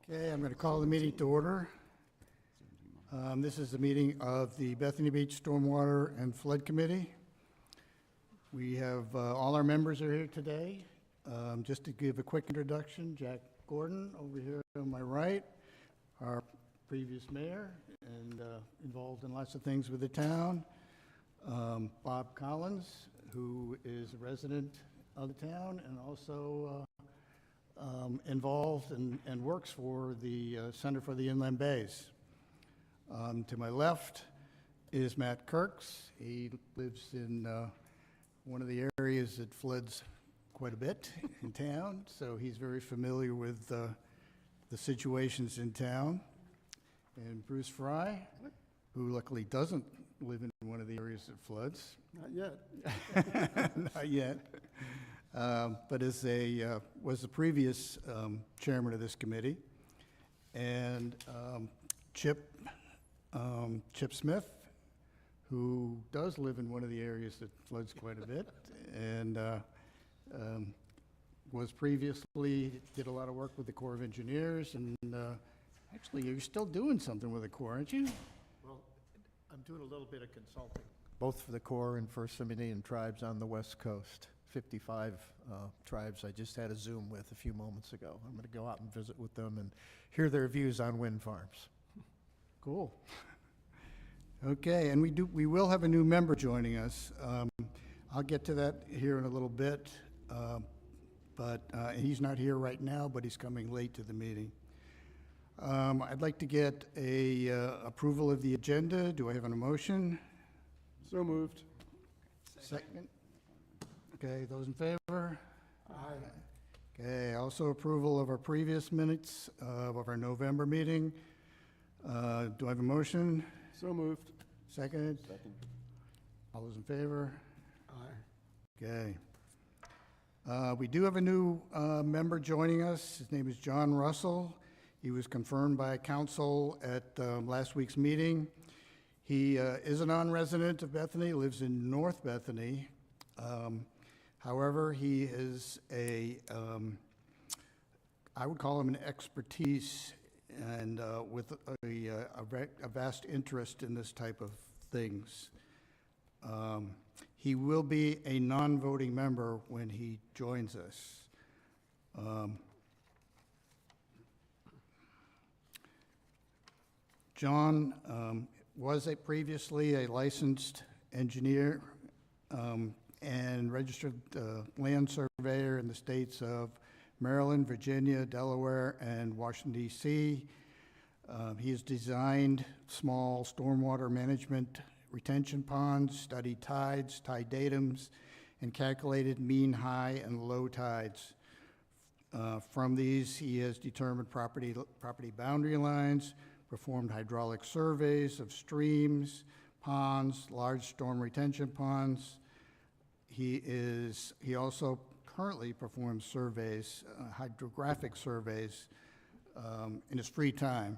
Okay, I'm going to call the meeting to order. This is the meeting of the Bethany Beach Stormwater and Flood Committee. We have all our members are here today. Just to give a quick introduction, Jack Gordon over here on my right, our previous mayor and involved in lots of things with the town. Bob Collins, who is a resident of the town and also involved and works for the Center for the Inland Bays. To my left is Matt Kirks. He lives in one of the areas that floods quite a bit in town, so he's very familiar with the situations in town. And Bruce Fry, who luckily doesn't live in one of the areas that floods. Not yet. Not yet. But was the previous chairman of this committee. And Chip Smith, who does live in one of the areas that floods quite a bit, and was previously, did a lot of work with the Corps of Engineers, and actually you're still doing something with the Corps, aren't you? Well, I'm doing a little bit of consulting, both for the Corps and for some Indian tribes on the West Coast. 55 tribes I just had a Zoom with a few moments ago. I'm going to go out and visit with them and hear their views on wind farms. Cool. Okay, and we will have a new member joining us. I'll get to that here in a little bit, but he's not here right now, but he's coming late to the meeting. I'd like to get a approval of the agenda. Do I have an motion? So moved. Second. Okay, those in favor? Aye. Okay, also approval of our previous minutes of our November meeting. Do I have a motion? So moved. Second? Second. All those in favor? Aye. Okay. We do have a new member joining us. His name is John Russell. He was confirmed by council at last week's meeting. He is a non-resident of Bethany, lives in North Bethany. However, he is I would call him an expertise and with a vast interest in this type of things. He will be a non-voting member when he joins us. John was previously a licensed engineer and registered land surveyor in the states of Maryland, Virginia, Delaware, and Washington, D.C. He has designed small stormwater management retention ponds, studied tides, tide datums, and calculated mean high and low tides. From these, he has determined property boundary lines, performed hydraulic surveys of streams, ponds, large storm retention ponds. He also currently performs surveys, hydrographic surveys, in his free time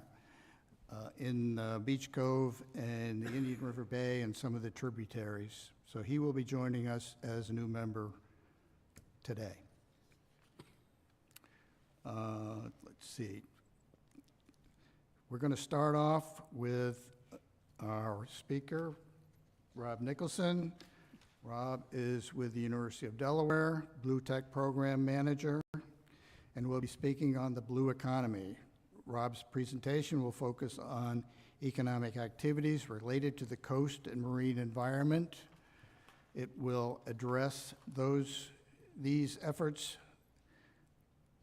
in Beach Cove and the Indian River Bay and some of the tributaries. So he will be joining us as a new member today. Let's see. We're going to start off with our speaker, Rob Nicholson. Rob is with the University of Delaware, Blue Tech Program Manager, and will be speaking on the blue economy. Rob's presentation will focus on economic activities related to the coast and marine environment. It will address these efforts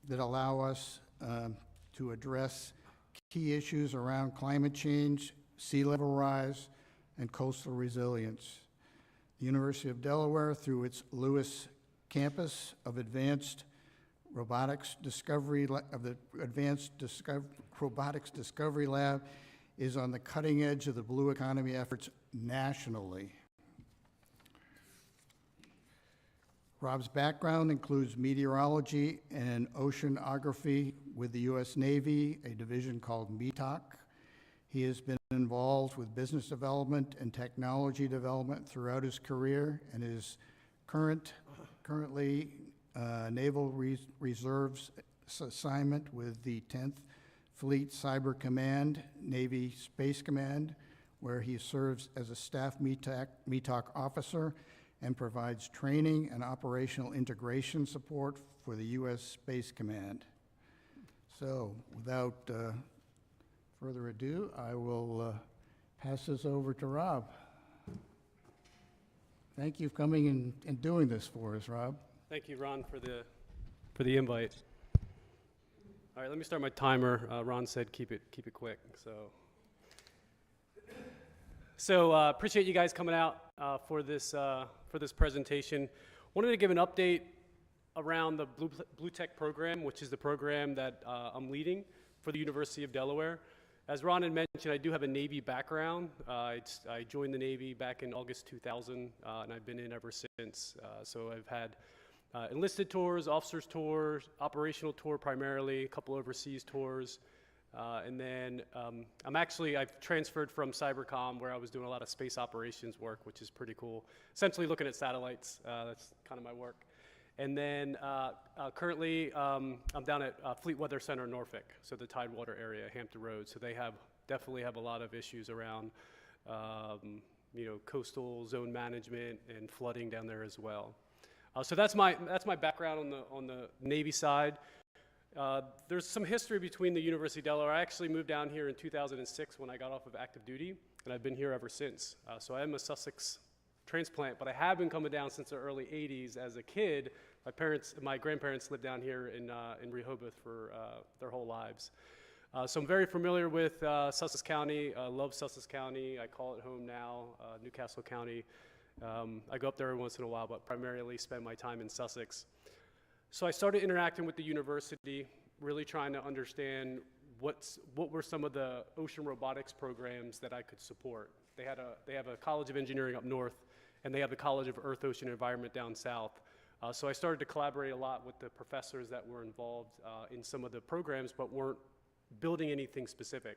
that allow us to address key issues around climate change, sea level rise, and coastal resilience. The University of Delaware, through its Lewis campus of Advanced Robotics Discovery Robotics Discovery Lab, is on the cutting edge of the blue economy efforts nationally. Rob's background includes meteorology and oceanography with the U.S. Navy, a division called METOC. He has been involved with business development and technology development throughout his career and is currently Naval Reserves assignment with the 10th Fleet Cyber Command, Navy Space Command, where he serves as a staff METOC officer and provides training and operational integration support for the U.S. Space Command. So, without further ado, I will pass this over to Rob. Thank you for coming and doing this for us, Rob. Thank you, Ron, for the invite. All right, let me start my timer. Ron said keep it quick. So appreciate you guys coming out for this presentation. Wanted to give an update around the Blue Tech program, which is the program that I'm leading for the University of Delaware. As Ron had mentioned, I do have a Navy background. I joined the Navy back in August 2000, and I've been in ever since. So I've had enlisted tours, officers tours, operational tour primarily, a couple overseas tours. And then I've transferred from Cybercom, where I was doing a lot of space operations work, which is pretty cool. Essentially looking at satellites, that's kind of my work. And then currently I'm down at Fleet Weather Center in Norfolk, so the Tidewater area, Hampton Roads. So they definitely have a lot of issues around coastal zone management and flooding down there as well. So that's my background on the Navy side. There's some history between the University of Delaware. I actually moved down here in 2006 when I got off of active duty, and I've been here ever since. So I am a Sussex transplant, but I have been coming down since the early 80s. As a kid, my grandparents lived down here in Rehoboth for their whole lives. So I'm very familiar with Sussex County. I love Sussex County. I call it home now, Newcastle County. I go up there every once in a while, but primarily spend my time in Sussex. So I started interacting with the university, really trying to understand what were some of the ocean robotics programs that I could support. They have a College of Engineering up north, and they have the College of Earth, Ocean, and Environment down south. So I started to collaborate a lot with the professors that were involved in some of the programs, but weren't building anything specific.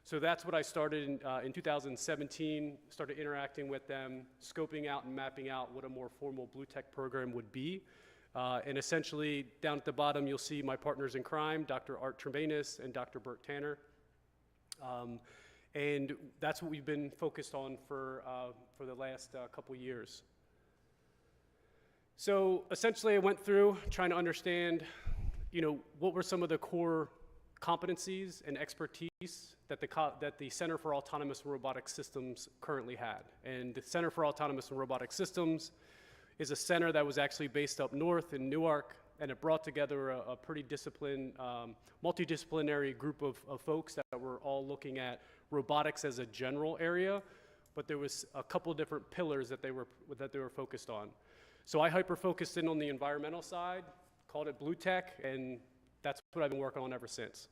So that's what I started in 2017, started interacting with them, scoping out and mapping out what a more formal Blue Tech program would be. And essentially, down at the bottom, you'll see my partners in crime, Dr. Art Trebanus and Dr. Bert Tanner. And that's what we've been focused on for the last couple years. So essentially, I went through trying to understand, what were some of the core competencies and expertise that the Center for Autonomous and Robotic Systems currently had. And the Center for Autonomous and Robotic Systems is a center that was actually based up north in Newark, and it brought together a pretty disciplined, multidisciplinary group of folks that were all looking at robotics as a general area, but there was a couple different pillars that they were focused on. So I hyper-focused in on the environmental side, called it Blue Tech, and that's what I've been working on ever since.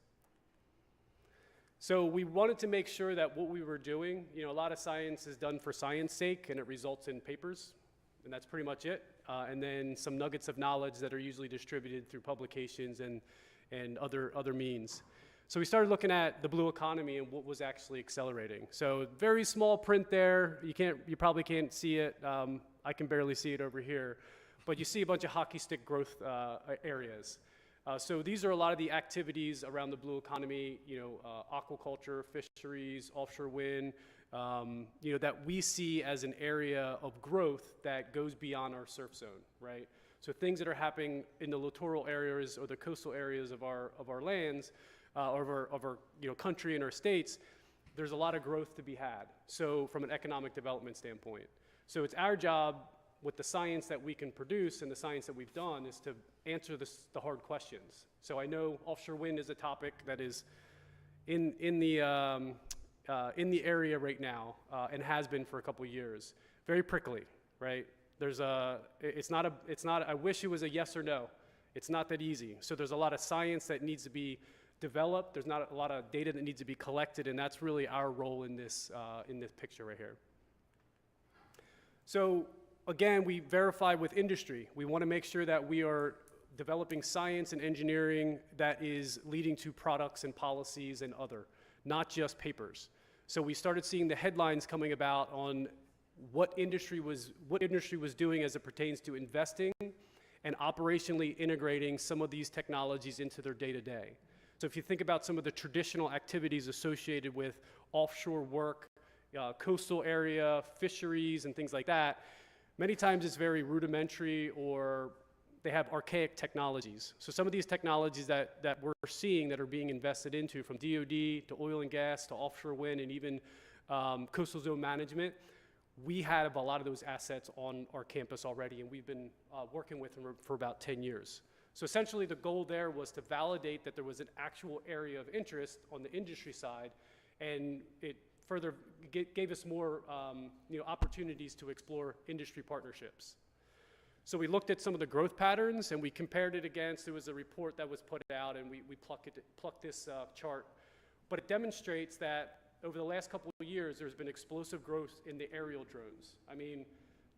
So we wanted to make sure that what we were doing, a lot of science is done for science sake, and it results in papers, and that's pretty much it. And then some nuggets of knowledge that are usually distributed through publications and other means. So we started looking at the blue economy and what was actually accelerating. So very small print there. You probably can't see it. I can barely see it over here, but you see a bunch of hockey stick growth areas. So these are a lot of the activities around the blue economy, aquaculture, fisheries, offshore wind, that we see as an area of growth that goes beyond our surf zone, right? So things that are happening in the littoral areas or the coastal areas of our lands, of our country and our states, there's a lot of growth to be had. So from an economic development standpoint. So it's our job with the science that we can produce and the science that we've done is to answer the hard questions. So I know offshore wind is a topic that is in the area right now and has been for a couple years. Very prickly, right? It's not I wish it was a yes or no. It's not that easy. So there's a lot of science that needs to be developed. There's not a lot of data that needs to be collected, and that's really our role in this picture right here. So again, we verify with industry. We want to make sure that we are developing science and engineering that is leading to products and policies and other, not just papers. So we started seeing the headlines coming about on what industry was doing as it pertains to investing and operationally integrating some of these technologies into their day-to-day. So if you think about some of the traditional activities associated with offshore work, coastal area, fisheries, and things like that, many times it's very rudimentary or they have archaic technologies. So some of these technologies that we're seeing that are being invested into, from DoD to oil and gas to offshore wind and even coastal zone management, we have a lot of those assets on our campus already, and we've been working with them for about 10 years. So essentially the goal there was to validate that there was an actual area of interest on the industry side, and it further gave us more opportunities to explore industry partnerships. So we looked at some of the growth patterns and we compared it against, there was a report that was put out, and we plucked this chart. But it demonstrates that over the last couple of years, there's been explosive growth in the aerial drones. I mean,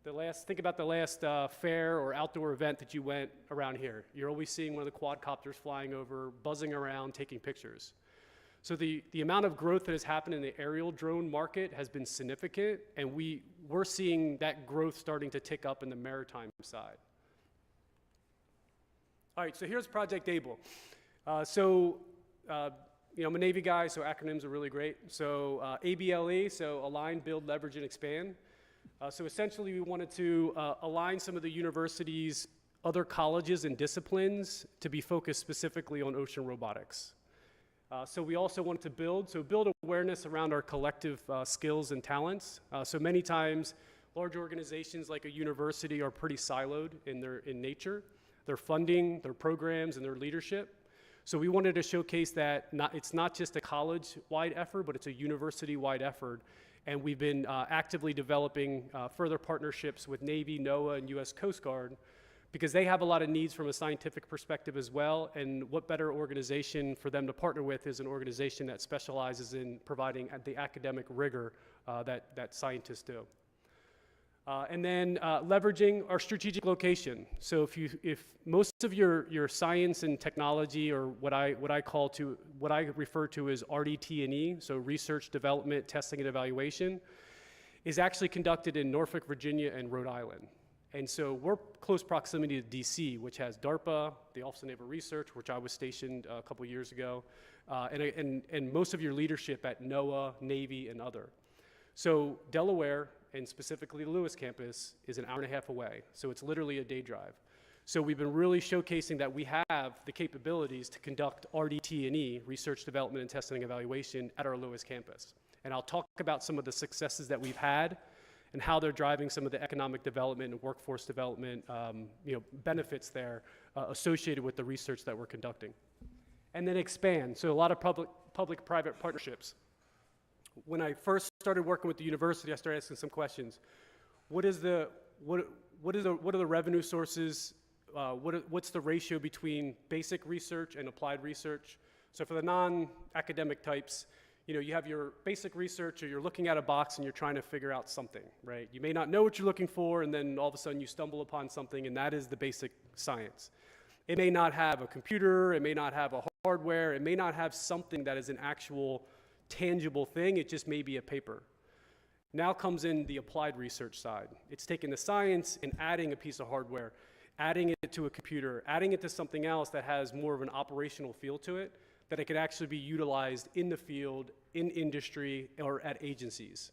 think about the last fair or outdoor event that you went around here. You're always seeing one of the quadcopters flying over, buzzing around, taking pictures. So the amount of growth that has happened in the aerial drone market has been significant, and we're seeing that growth starting to tick up in the maritime side. All right, so here's Project Able. I'm a Navy guy, so acronyms are really great. So ABLE, so Align, Build, Leverage, and Expand. So essentially we wanted to align some of the university's other colleges and disciplines to be focused specifically on ocean robotics. So we also wanted to build awareness around our collective skills and talents. So many times, large organizations like a university are pretty siloed in nature, their funding, their programs, and their leadership. So we wanted to showcase that it's not just a college-wide effort, but it's a university-wide effort. And we've been actively developing further partnerships with Navy, NOAA, and US Coast Guard, because they have a lot of needs from a scientific perspective as well, and what better organization for them to partner with is an organization that specializes in providing the academic rigor that scientists do. And then leveraging our strategic location. So if most of your science and technology, or what I refer to as RDT&E, so research, development, testing, and evaluation, is actually conducted in Norfolk, Virginia, and Rhode Island. And so we're close proximity to DC, which has DARPA, the Office of Naval Research, which I was stationed a couple years ago, and most of your leadership at NOAA, Navy, and other. So Delaware, and specifically the Lewis campus, is an hour and a half away. So it's literally a day drive. So we've been really showcasing that we have the capabilities to conduct RDT&E, research, development, and testing and evaluation, at our Lewis campus. And I'll talk about some of the successes that we've had and how they're driving some of the economic development and workforce development benefits there associated with the research that we're conducting. And then expand, so a lot of public-private partnerships. When I first started working with the university, I started asking some questions. What are the revenue sources? What's the ratio between basic research and applied research? So for the non-academic types, you have your basic research, or you're looking at a box and you're trying to figure out something, right? You may not know what you're looking for, and then all of a sudden you stumble upon something, and that is the basic science. It may not have a computer, it may not have a hardware, it may not have something that is an actual tangible thing, it just may be a paper. Now comes in the applied research side. It's taking the science and adding a piece of hardware, adding it to a computer, adding it to something else that has more of an operational feel to it, that it could actually be utilized in the field, in industry, or at agencies.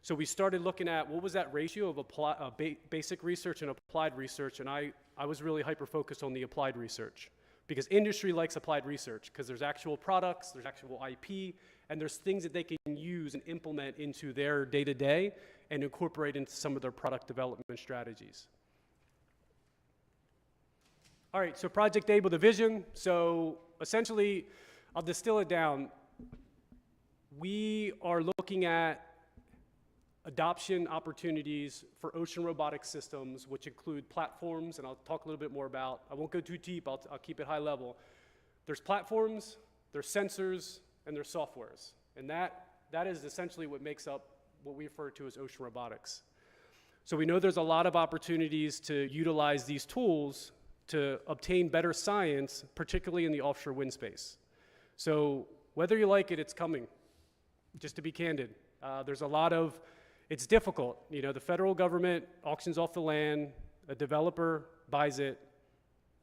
So we started looking at what was that ratio of basic research and applied research, and I was really hyper-focused on the applied research, because industry likes applied research, because there's actual products, there's actual IP, and there's things that they can use and implement into their day-to-day and incorporate into some of their product development strategies. All right, so Project Able, the vision. So essentially, I'll distill it down. We are looking at adoption opportunities for ocean robotic systems, which include platforms, and I'll talk a little bit more about. I won't go too deep, I'll keep it high level. There's platforms, there's sensors, and there's softwares. And that is essentially what makes up what we refer to as ocean robotics. So we know there's a lot of opportunities to utilize these tools to obtain better science, particularly in the offshore wind space. So whether you like it, it's coming, just to be candid. There's a lot of, it's difficult. The federal government auctions off the land, a developer buys it,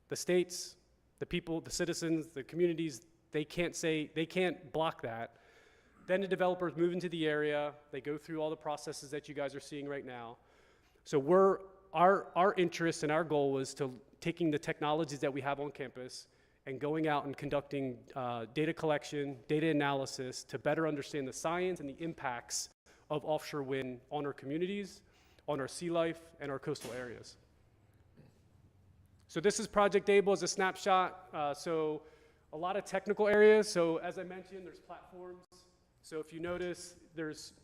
the states, the people, the citizens, the communities, They can't block that. Then the developers move into the area. They go through all the processes that you guys are seeing right now. So our interest and our goal was to taking the technologies that we have on campus and going out and conducting data collection, data analysis to better understand the science and the impacts of offshore wind on our communities, on our sea life, and our coastal areas. So this is Project Able as a snapshot. So a lot of technical areas. So as I mentioned, there's platforms. So if you notice, there's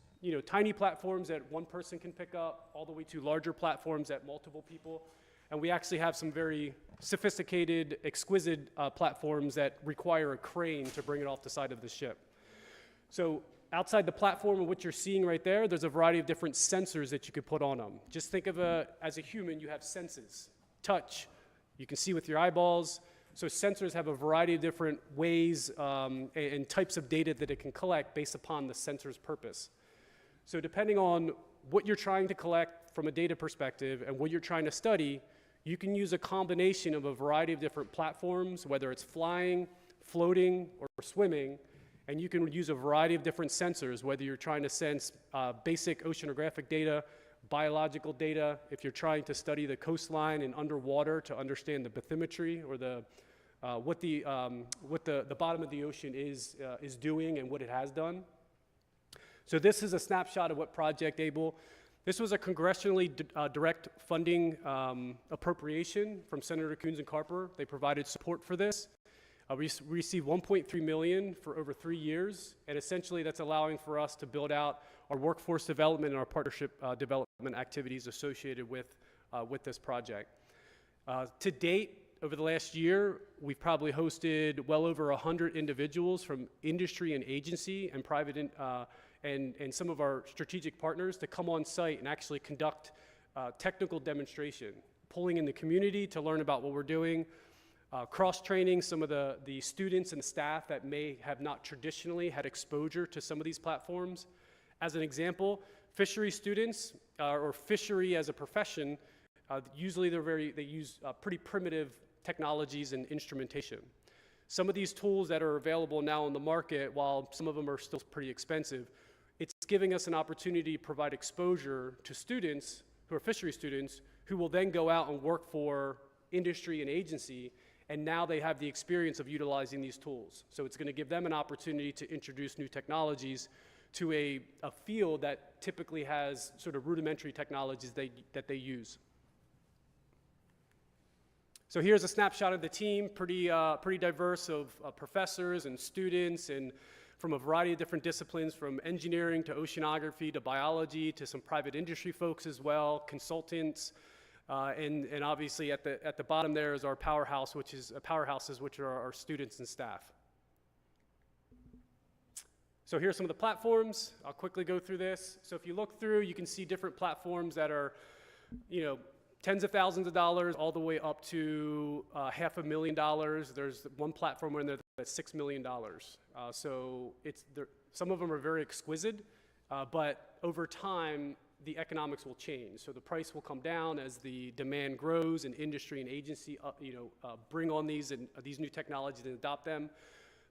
tiny platforms that one person can pick up, all the way to larger platforms that multiple people. And we actually have some very sophisticated, exquisite platforms that require a crane to bring it off the side of the ship. So outside the platform and what you're seeing right there, there's a variety of different sensors that you could put on them. Just think of as a human, you have senses, touch, you can see with your eyeballs. So sensors have a variety of different ways and types of data that it can collect based upon the sensor's purpose. So depending on what you're trying to collect from a data perspective and what you're trying to study, you can use a combination of a variety of different platforms, whether it's flying, floating, or swimming, and you can use a variety of different sensors, whether you're trying to sense basic oceanographic data, biological data, if you're trying to study the coastline and underwater to understand the bathymetry or what the bottom of the ocean is doing and what it has done. So this is a snapshot of what Project Able. This was a congressionally direct funding appropriation from Senator Coons and Carper. They provided support for this. We received $1.3 million for over 3 years, and essentially that's allowing for us to build out our workforce development and our partnership development activities associated with this project. To date, over the last year, we've probably hosted well over 100 individuals from industry and agency and private and some of our strategic partners to come on site and actually conduct technical demonstration, pulling in the community to learn about what we're doing, cross-training some of the students and staff that may have not traditionally had exposure to some of these platforms. As an example, fishery students, or fishery as a profession, usually they use pretty primitive technologies and instrumentation. Some of these tools that are available now on the market, while some of them are still pretty expensive, it's giving us an opportunity to provide exposure to students who are fishery students who will then go out and work for industry and agency, and now they have the experience of utilizing these tools. So it's going to give them an opportunity to introduce new technologies to a field that typically has sort of rudimentary technologies that they use. So here's a snapshot of the team, pretty diverse of professors and students and from a variety of different disciplines, from engineering to oceanography to biology to some private industry folks as well, consultants, and obviously at the bottom there is our powerhouses, which are our students and staff. So here's some of the platforms. I'll quickly go through this. So if you look through, you can see different platforms that are, tens of thousands of dollars all the way up to $500,000. There's one platform in there that's $6 million. So some of them are very exquisite, but over time, the economics will change. So the price will come down as the demand grows and industry and agency bring on these new technologies and adopt them.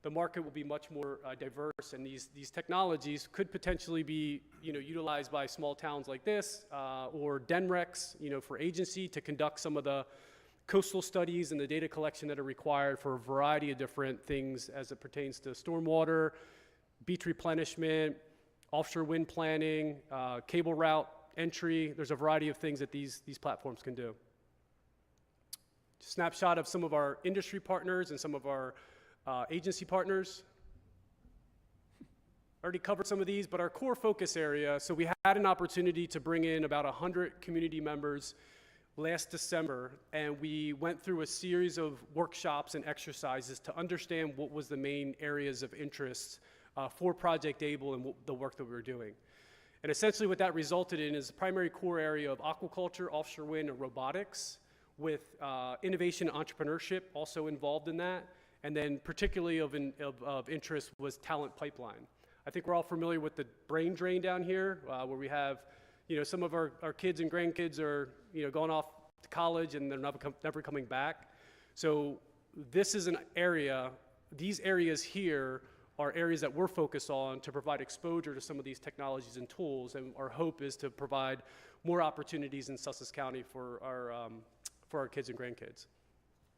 The market will be much more diverse, and these technologies could potentially be utilized by small towns like this or DENRECs for agency to conduct some of the coastal studies and the data collection that are required for a variety of different things as it pertains to stormwater, beach replenishment, offshore wind planning, cable route entry. There's a variety of things that these platforms can do. Snapshot of some of our industry partners and some of our agency partners. Already covered some of these, but our core focus area, so we had an opportunity to bring in about 100 community members last December, and we went through a series of workshops and exercises to understand what was the main areas of interest for Project Able and the work that we were doing. And essentially what that resulted in is the primary core area of aquaculture, offshore wind, and robotics, with innovation and entrepreneurship also involved in that. And then particularly of interest was talent pipeline. I think we're all familiar with the brain drain down here, where we have, some of our kids and grandkids are, going off to college and they're never coming back. So this is an area these areas here are areas that we're focused on to provide exposure to some of these technologies and tools, and our hope is to provide more opportunities in Sussex County for our kids and grandkids.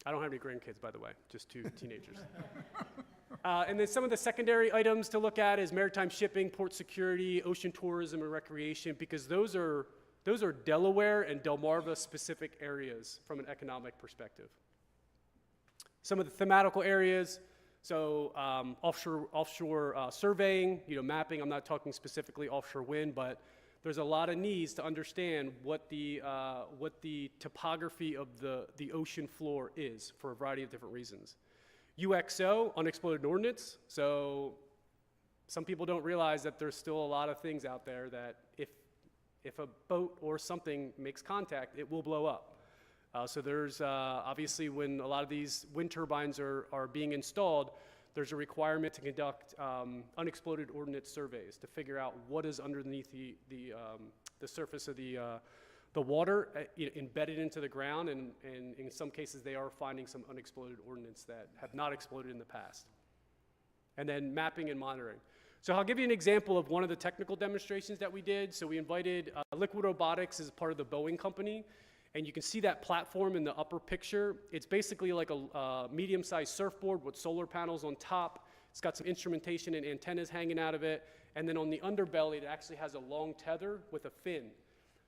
I don't have any grandkids, by the way, just 2 teenagers. And then some of the secondary items to look at is maritime shipping, port security, ocean tourism, and recreation, because those are Delaware and Delmarva specific areas from an economic perspective. Some of the thematical areas, so offshore surveying, mapping. I'm not talking specifically offshore wind, but there's a lot of needs to understand what the topography of the ocean floor is for a variety of different reasons. UXO, unexploded ordnance. So some people don't realize that there's still a lot of things out there that if a boat or something makes contact, it will blow up. So there's obviously, when a lot of these wind turbines are being installed, there's a requirement to conduct unexploded ordnance surveys to figure out what is underneath the surface of the water, embedded into the ground, and in some cases they are finding some unexploded ordnance that have not exploded in the past. And then mapping and monitoring. So I'll give you an example of one of the technical demonstrations that we did. So we invited Liquid Robotics as part of the Boeing company, and you can see that platform in the upper picture. It's basically like a medium-sized surfboard with solar panels on top. It's got some instrumentation and antennas hanging out of it, and then on the underbelly it actually has a long tether with a fin.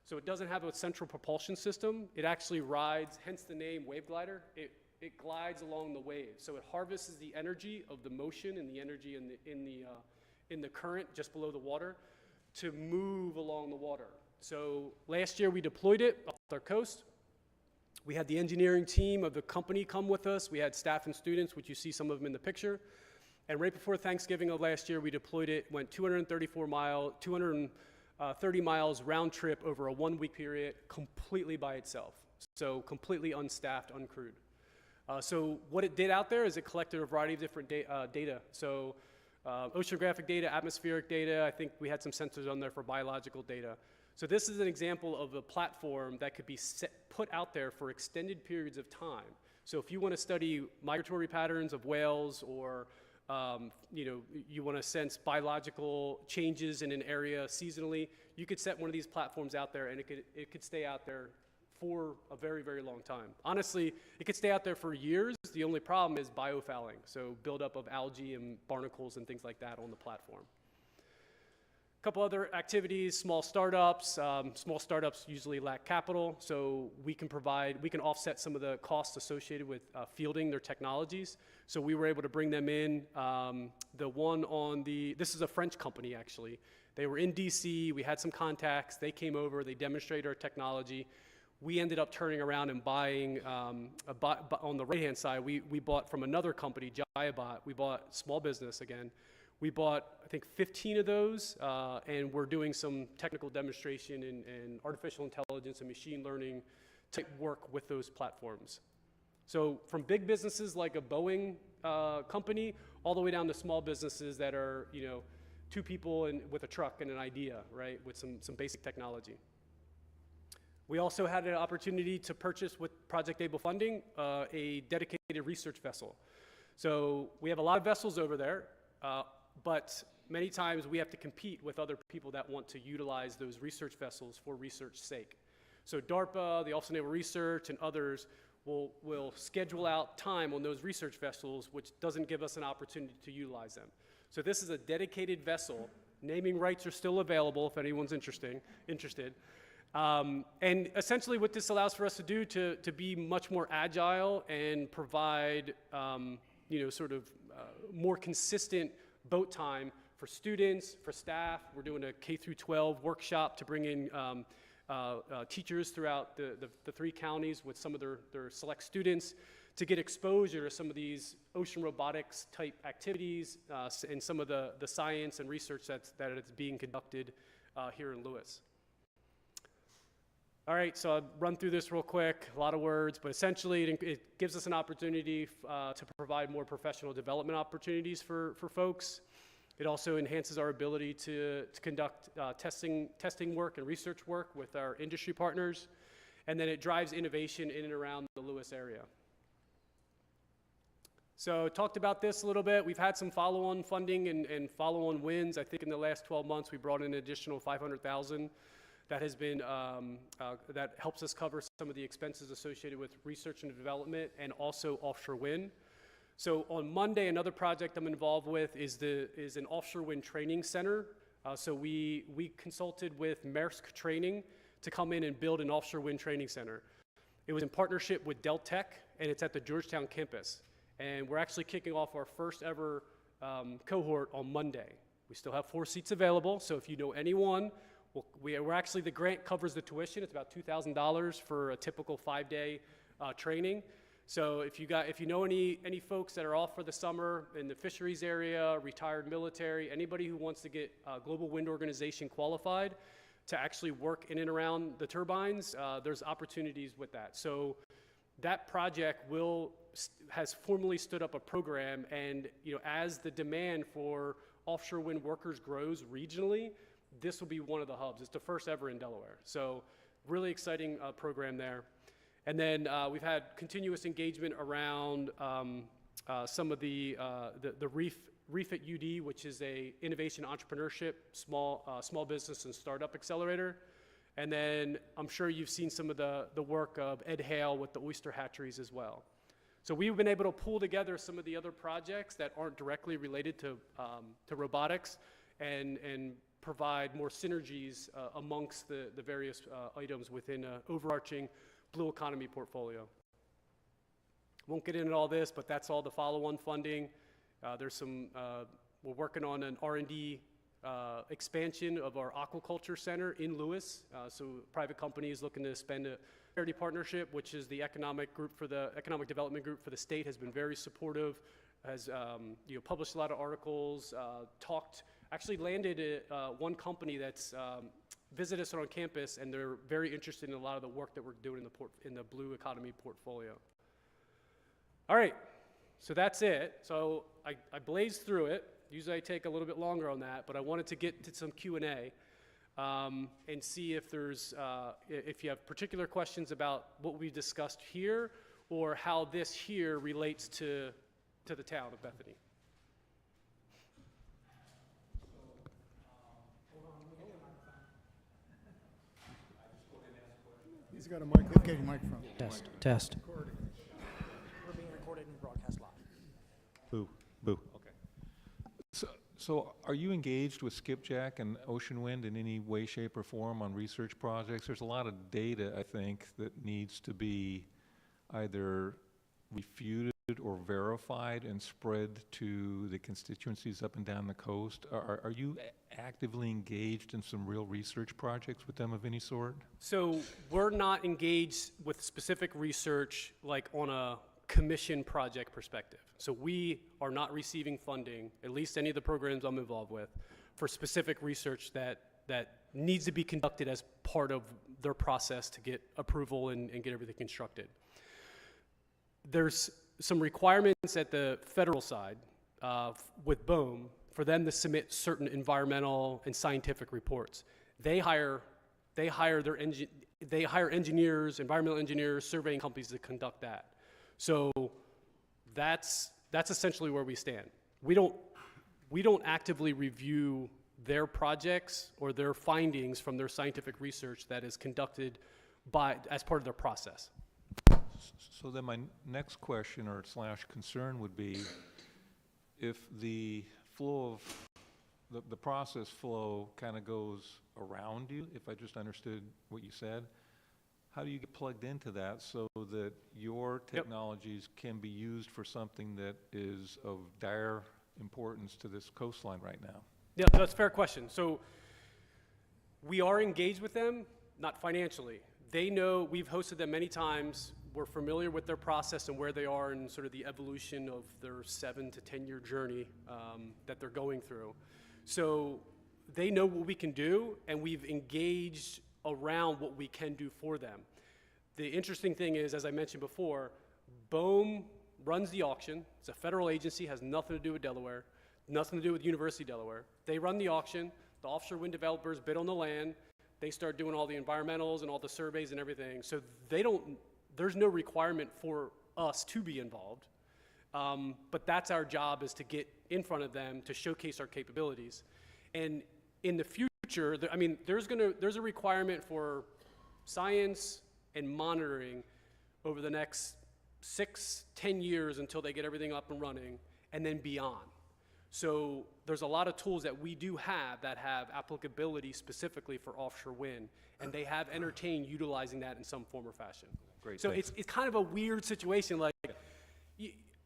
So it doesn't have a central propulsion system. It actually rides, hence the name wave glider. It glides along the wave. So it harvests the energy of the motion and the energy in the current just below the water to move along the water. So last year we deployed it off our coast. We had the engineering team of the company come with us. We had staff and students, which you see some of them in the picture. And right before Thanksgiving of last year, we deployed it, went 230 miles round trip over a 1-week period, completely by itself. So completely unstaffed, uncrewed. So what it did out there is it collected a variety of different data. So oceanographic data, atmospheric data. I think we had some sensors on there for biological data. So this is an example of a platform that could be put out there for extended periods of time. So if you want to study migratory patterns of whales, or you want to sense biological changes in an area seasonally, you could set one of these platforms out there, and it could stay out there for a very, very long time. Honestly, it could stay out there for years. The only problem is biofouling, so buildup of algae and barnacles and things like that on the platform. A couple other activities, small startups. Small startups usually lack capital, so we can offset some of the costs associated with fielding their technologies. So we were able to bring them in. This is a French company actually. They were in DC, we had some contacts, they came over, they demonstrated our technology. We ended up turning around and buying, on the right-hand side, we bought from another company, Giabot. We bought small business again. We bought, I think, 15 of those, and we're doing some technical demonstration and artificial intelligence and machine learning type work with those platforms. So from big businesses like a Boeing company, all the way down to small businesses that are, 2 people with a truck and an idea, right, with some basic technology. We also had an opportunity to purchase, with Project Able funding, a dedicated research vessel. So we have a lot of vessels over there, but many times we have to compete with other people that want to utilize those research vessels for research's sake. So DARPA, the Office of Naval Research, and others will schedule out time on those research vessels, which doesn't give us an opportunity to utilize them. So this is a dedicated vessel. Naming rights are still available if anyone's interested. And essentially what this allows for us to do to be much more agile and provide more consistent boat time for students, for staff. We're doing a K-12 workshop to bring in teachers throughout the 3 counties with some of their select students to get exposure to some of these ocean robotics type activities and some of the science and research that is being conducted here in Lewis. All right, so I'll run through this real quick, a lot of words, but essentially it gives us an opportunity to provide more professional development opportunities for folks. It also enhances our ability to conduct testing work and research work with our industry partners, and then it drives innovation in and around the Lewis area. So talked about this a little bit. We've had some follow-on funding and follow-on wins. I think in the last 12 months, we brought in an additional 500,000 that has been, that helps us cover some of the expenses associated with research and development and also offshore wind. So on Monday, another project I'm involved with is an offshore wind training center. So we consulted with Maersk Training to come in and build an offshore wind training center. It was in partnership with Dell Tech, and it's at the Georgetown campus. And we're actually kicking off our first ever cohort on Monday. We still have 4 seats available, so if you know anyone, we're actually, the grant covers the tuition. It's about $2,000 for a typical 5-day training. So if you know any folks that are off for the summer in the fisheries area, retired military, anybody who wants to get Global Wind Organization qualified to actually work in and around the turbines, there's opportunities with that. So that project has formally stood up a program, and as the demand for offshore wind workers grows regionally, this will be one of the hubs. It's the first ever in Delaware. So really exciting program there. And then we've had continuous engagement around some of the Reef at UD, which is a innovation entrepreneurship, small business and startup accelerator. And then I'm sure you've seen some of the work of Ed Hale with the oyster hatcheries as well. So we've been able to pull together some of the other projects that aren't directly related to robotics and provide more synergies amongst the various items within an overarching blue economy portfolio. Won't get into all this, but that's all the follow-on funding. There's some, we're working on an R&D expansion of our aquaculture center in Lewis. So private company is looking to spend a charity partnership, which is the economic development group for the state, has been very supportive, has published a lot of articles, actually landed one company that's visited us on campus, and they're very interested in a lot of the work that we're doing in the blue economy portfolio. All right, so that's it. So I blazed through it. Usually I take a little bit longer on that, but I wanted to get to some Q&A and see if if you have particular questions about what we discussed here or how this here relates to the town of Bethany. He's got a microphone. Get a microphone. Test. We're being recorded and broadcast live. Boo, boo, okay. So are you engaged with Skipjack and Ocean Wind in any way, shape, or form on research projects? There's a lot of data, I think, that needs to be either refuted or verified and spread to the constituencies up and down the coast. Are you actively engaged in some real research projects with them of any sort? So we're not engaged with specific research like on a commission project perspective. So we are not receiving funding, at least any of the programs I'm involved with, for specific research that needs to be conducted as part of their process to get approval and get everything constructed. There's some requirements at the federal side with BOEM for them to submit certain environmental and scientific reports. They hire engineers, environmental engineers, surveying companies to conduct that. So that's essentially where we stand. We don't actively review their projects or their findings from their scientific research that is conducted as part of their process. So then my next question or / concern would be if the flow of the process flow kind of goes around you, if I just understood what you said, how do you get plugged into that so that your technologies can be used for something that is of dire importance to this coastline right now? Yeah, that's a fair question. So we are engaged with them, not financially. They know, we've hosted them many times. We're familiar with their process and where they are in sort of the evolution of their 7 to 10 year journey that they're going through. So they know what we can do, and we've engaged around what we can do for them. The interesting thing is, as I mentioned before, BOEM runs the auction. It's a federal agency, has nothing to do with Delaware, nothing to do with University of Delaware. They run the auction, the offshore wind developers bid on the land, they start doing all the environmentals and all the surveys and everything. So there's no requirement for us to be involved. But that's our job, is to get in front of them to showcase our capabilities. And in the future, I mean, there's a requirement for science and monitoring over the next 6-10 years until they get everything up and running, and then beyond. So there's a lot of tools that we do have that have applicability specifically for offshore wind, and they have entertained utilizing that in some form or fashion. Great, So thanks. it's kind of a weird situation. Like,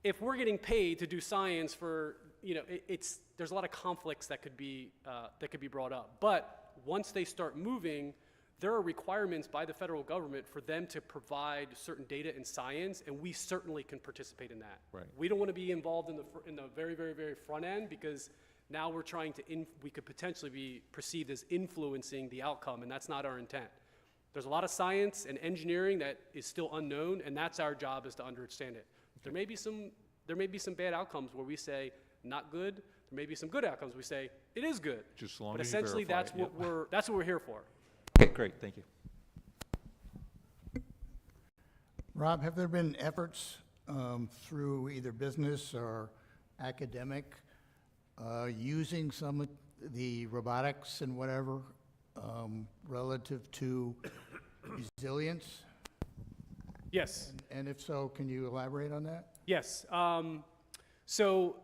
if we're getting paid to do science for, there's a lot of conflicts that could be brought up. But once they start moving, there are requirements by the federal government for them to provide certain data and science, and we certainly can participate in that. Right. We don't want to be involved in the very, very, very front end, because now we're trying to, we could potentially be perceived as influencing the outcome, and that's not our intent. There's a lot of science and engineering that is still unknown, and that's our job, is to understand it. There may be some bad outcomes where we say not good. There may be some good outcomes we say it is good. Just as long But as you essentially, verify that's it, what that's what we're here for. Okay, great, thank you. Rob, have there been efforts through either business or academic using some of the robotics and whatever relative to resilience? Yes. And if so, can you elaborate on that? Yes. So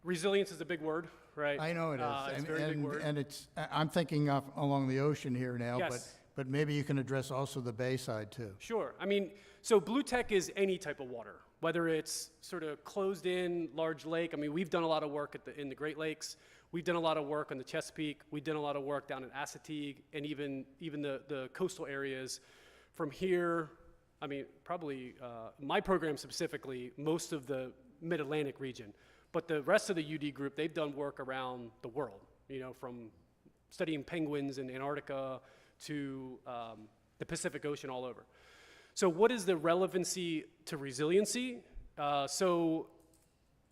resilience is a big word, right? I know it is. It's a very big word. And I'm thinking of along the ocean here now, Yes. but maybe you can address also the bay side too. Sure. I mean, so blue tech is any type of water, whether it's sort of closed in, large lake. I mean, we've done a lot of work in the Great Lakes. We've done a lot of work on the Chesapeake. We've done a lot of work down in Assateague, and even the coastal areas. From here, I mean, probably my program specifically, most of the Mid-Atlantic region. But the rest of the UD group, they've done work around the world, from studying penguins in Antarctica to the Pacific Ocean, all over. So what is the relevancy to resiliency? So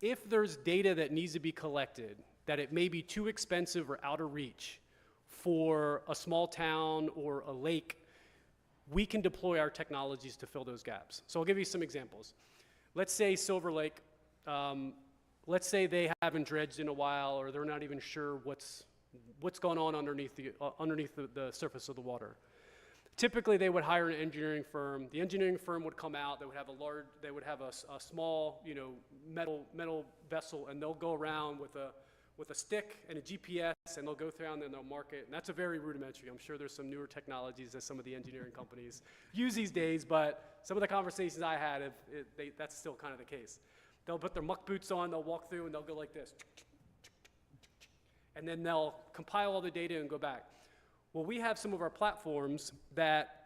if there's data that needs to be collected, that it may be too expensive or out of reach for a small town or a lake, we can deploy our technologies to fill those gaps. So I'll give you some examples. Let's say Silver Lake, let's say they haven't dredged in a while, or they're not even sure what's going on underneath the surface of the water. Typically, they would hire an engineering firm. The engineering firm would come out. They would have a small, metal vessel, and they'll go around with a stick and a GPS, and they'll go through and they'll mark it. And that's a very rudimentary. I'm sure there's some newer technologies that some of the engineering companies use these days, but some of the conversations I had, that's still kind of the case. They'll put their muck boots on, they'll walk through, and they'll go like this. And then they'll compile all the data and go back. Well, we have some of our platforms that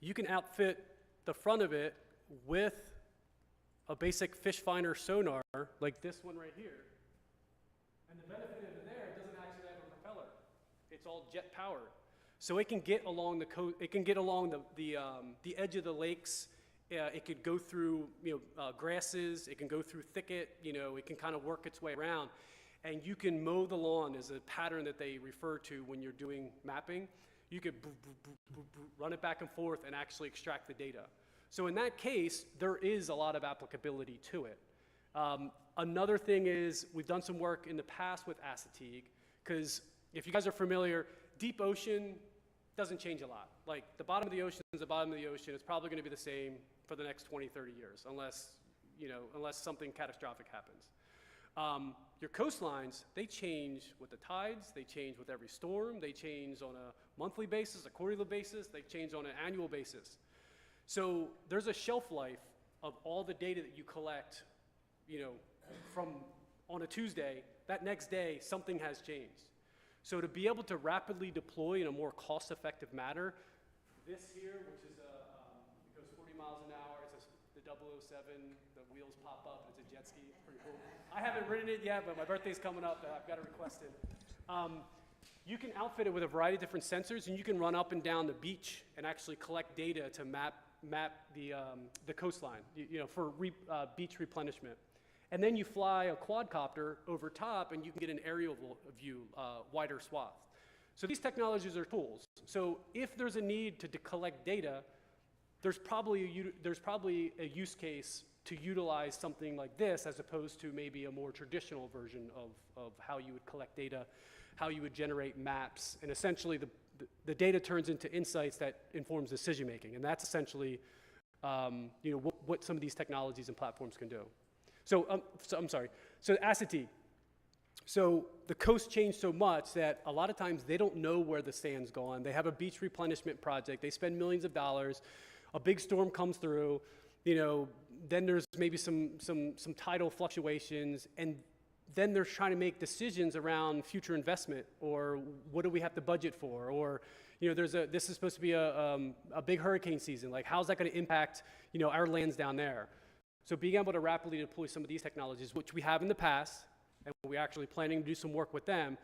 you can outfit the front of it with a basic fish finder sonar, like this one right here. And the benefit of it there, it doesn't actually have a propeller. It's all jet powered. So it can get along the coast, it can get along the edge of the lakes. It could go through grasses, it can go through thicket, it can kind of work its way around. And you can mow the lawn as a pattern that they refer to when you're doing mapping. You could run it back and forth and actually extract the data. So in that case, there is a lot of applicability to it. Another thing is, we've done some work in the past with Assateague, because if you guys are familiar, deep ocean doesn't change a lot. Like, the bottom of the ocean is the bottom of the ocean. It's probably going to be the same for the next 20, 30 years, unless something catastrophic happens. Your coastlines, they change with the tides, they change with every storm, they change on a monthly basis, a quarterly basis, they change on an annual basis. So there's a shelf life of all the data that you collect, from on a Tuesday. That next day, something has changed. So to be able to rapidly deploy in a more cost-effective manner, this here, which is it goes 40 miles an hour, it's the 007, the wheels pop up, it's a jet ski, it's pretty cool. I haven't ridden it yet, but my birthday's coming up, I've got to request it. You can outfit it with a variety of different sensors, and you can run up and down the beach and actually collect data to map the coastline, for beach replenishment. And then you fly a quadcopter over top, and you can get an aerial view, wider swath. So these technologies are tools. So if there's a need to collect data, there's probably a use case to utilize something like this as opposed to maybe a more traditional version of how you would collect data, how you would generate maps, and essentially the data turns into insights that informs decision making, and that's essentially what some of these technologies and platforms can do. So I'm sorry. So acetate. So the coast changed so much that a lot of times they don't know where the sand's gone. They have a beach replenishment project. They spend millions of dollars. A big storm comes through. Then there's maybe some tidal fluctuations, and then they're trying to make decisions around future investment, or what do we have to budget for, or this is supposed to be a big hurricane season. Like, how's that going to impact our lands down there? So being able to rapidly deploy some of these technologies, which we have in the past, and we're actually planning to do some work with them,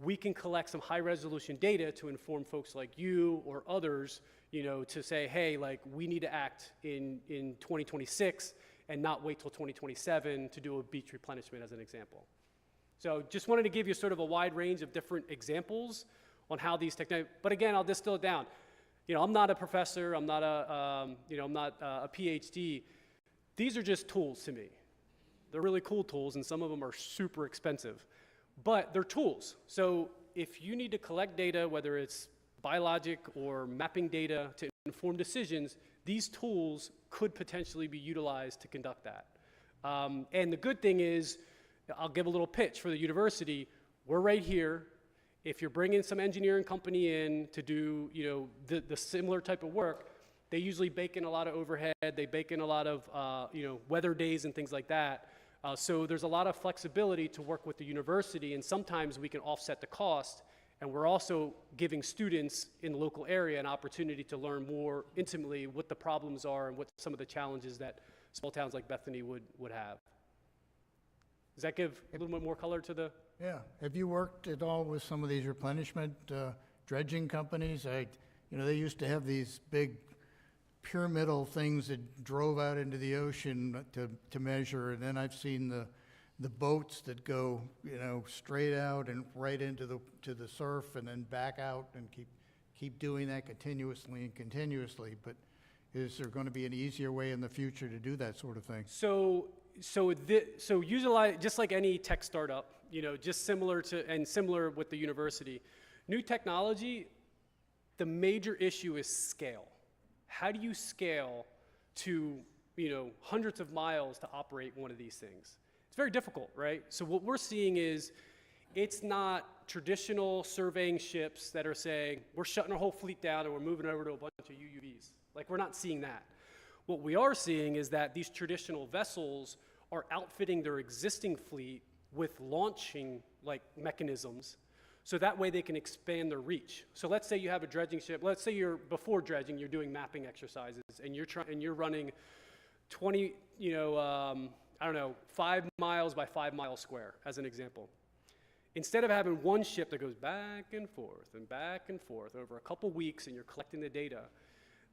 we can collect some high-resolution data to inform folks like you or others, to say, hey, like, we need to act in 2026 and not wait till 2027 to do a beach replenishment, as an example. So just wanted to give you sort of a wide range of different examples on how these technologies, but again, I'll distill it down. I'm not a professor, I'm not a PhD. These are just tools to me. They're really cool tools, and some of them are super expensive, but they're tools. So if you need to collect data, whether it's biologic or mapping data to inform decisions, these tools could potentially be utilized to conduct that. And the good thing is, I'll give a little pitch for the university. We're right here. If you're bringing some engineering company in to do the similar type of work, they usually bake in a lot of overhead. They bake in a lot of weather days and things like that. So there's a lot of flexibility to work with the university, and sometimes we can offset the cost, and we're also giving students in the local area an opportunity to learn more intimately what the problems are and what some of the challenges that small towns like Bethany would have. Does that give a little bit more color to the? Yeah. Have you worked at all with some of these replenishment dredging companies? They used to have these big pyramidal things that drove out into the ocean to measure, and then I've seen the boats that go straight out and right into the surf and then back out and keep doing that continuously. But is there going to be an easier way in the future to do that sort of thing? So utilize, just like any tech startup, just similar with the university, new technology, the major issue is scale. How do you scale to, hundreds of miles to operate one of these things? It's very difficult, right? So what we're seeing is, it's not traditional surveying ships that are saying, we're shutting our whole fleet down and we're moving over to a bunch of UUVs. Like, we're not seeing that. What we are seeing is that these traditional vessels are outfitting their existing fleet with launching mechanisms, so that way they can expand their reach. So let's say you have a dredging ship. Let's say before dredging, you're doing mapping exercises, and you're running 20, 5 miles by 5 miles square, as an example. Instead of having one ship that goes back and forth over a couple weeks, and you're collecting the data,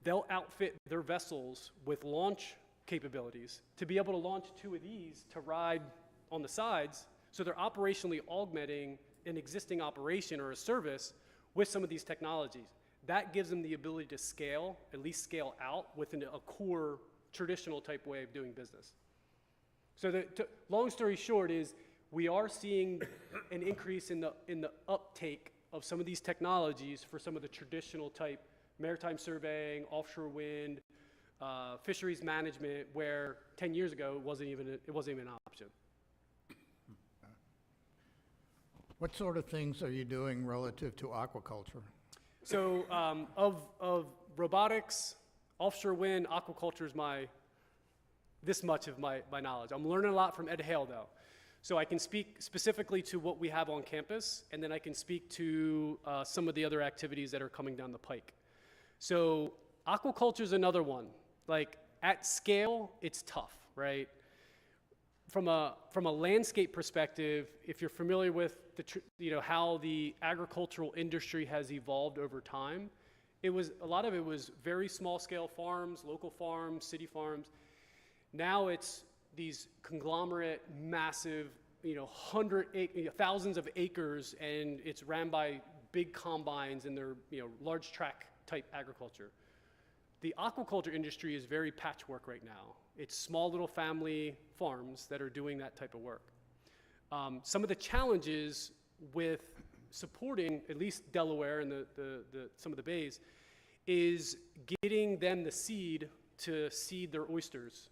they'll outfit their vessels with launch capabilities to be able to launch 2 of these to ride on the sides, so they're operationally augmenting an existing operation or a service with some of these technologies. That gives them the ability to scale, at least scale out within a core traditional type way of doing business. So long story short is, we are seeing an increase in the uptake of some of these technologies for some of the traditional type maritime surveying, offshore wind, fisheries management, where 10 years ago it wasn't even an option. What sort of things are you doing relative to aquaculture? So of robotics, offshore wind, aquaculture is this much of my knowledge. I'm learning a lot from Ed Hale, though. So I can speak specifically to what we have on campus, and then I can speak to some of the other activities that are coming down the pike. So aquaculture is another one. Like, at scale, it's tough, right? From a landscape perspective, if you're familiar with how the agricultural industry has evolved over time, a lot of it was very small scale farms, local farms, city farms. Now it's these conglomerate, massive, thousands of acres, and it's ran by big combines, and they're large tract type agriculture. The aquaculture industry is very patchwork right now. It's small little family farms that are doing that type of work. Some of the challenges with supporting at least Delaware and some of the bays is getting them the seed to seed their oysters,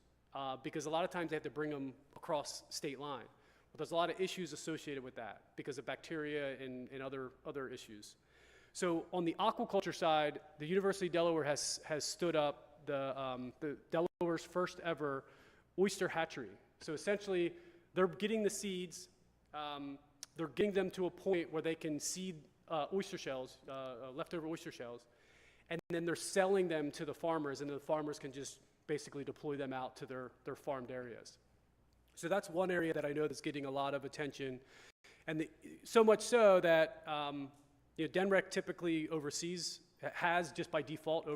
because a lot of times they have to bring them across state line. But there's a lot of issues associated with that because of bacteria and other issues. So on the aquaculture side, the University of Delaware has stood up the Delaware's first ever oyster hatchery. So essentially, they're getting the seeds, they're getting them to a point where they can seed oyster shells, leftover oyster shells, and then they're selling them to the farmers, and the farmers can just basically deploy them out to their farmed areas. So that's one area that I know that's getting a lot of attention, and so much so that DENREC typically has just by default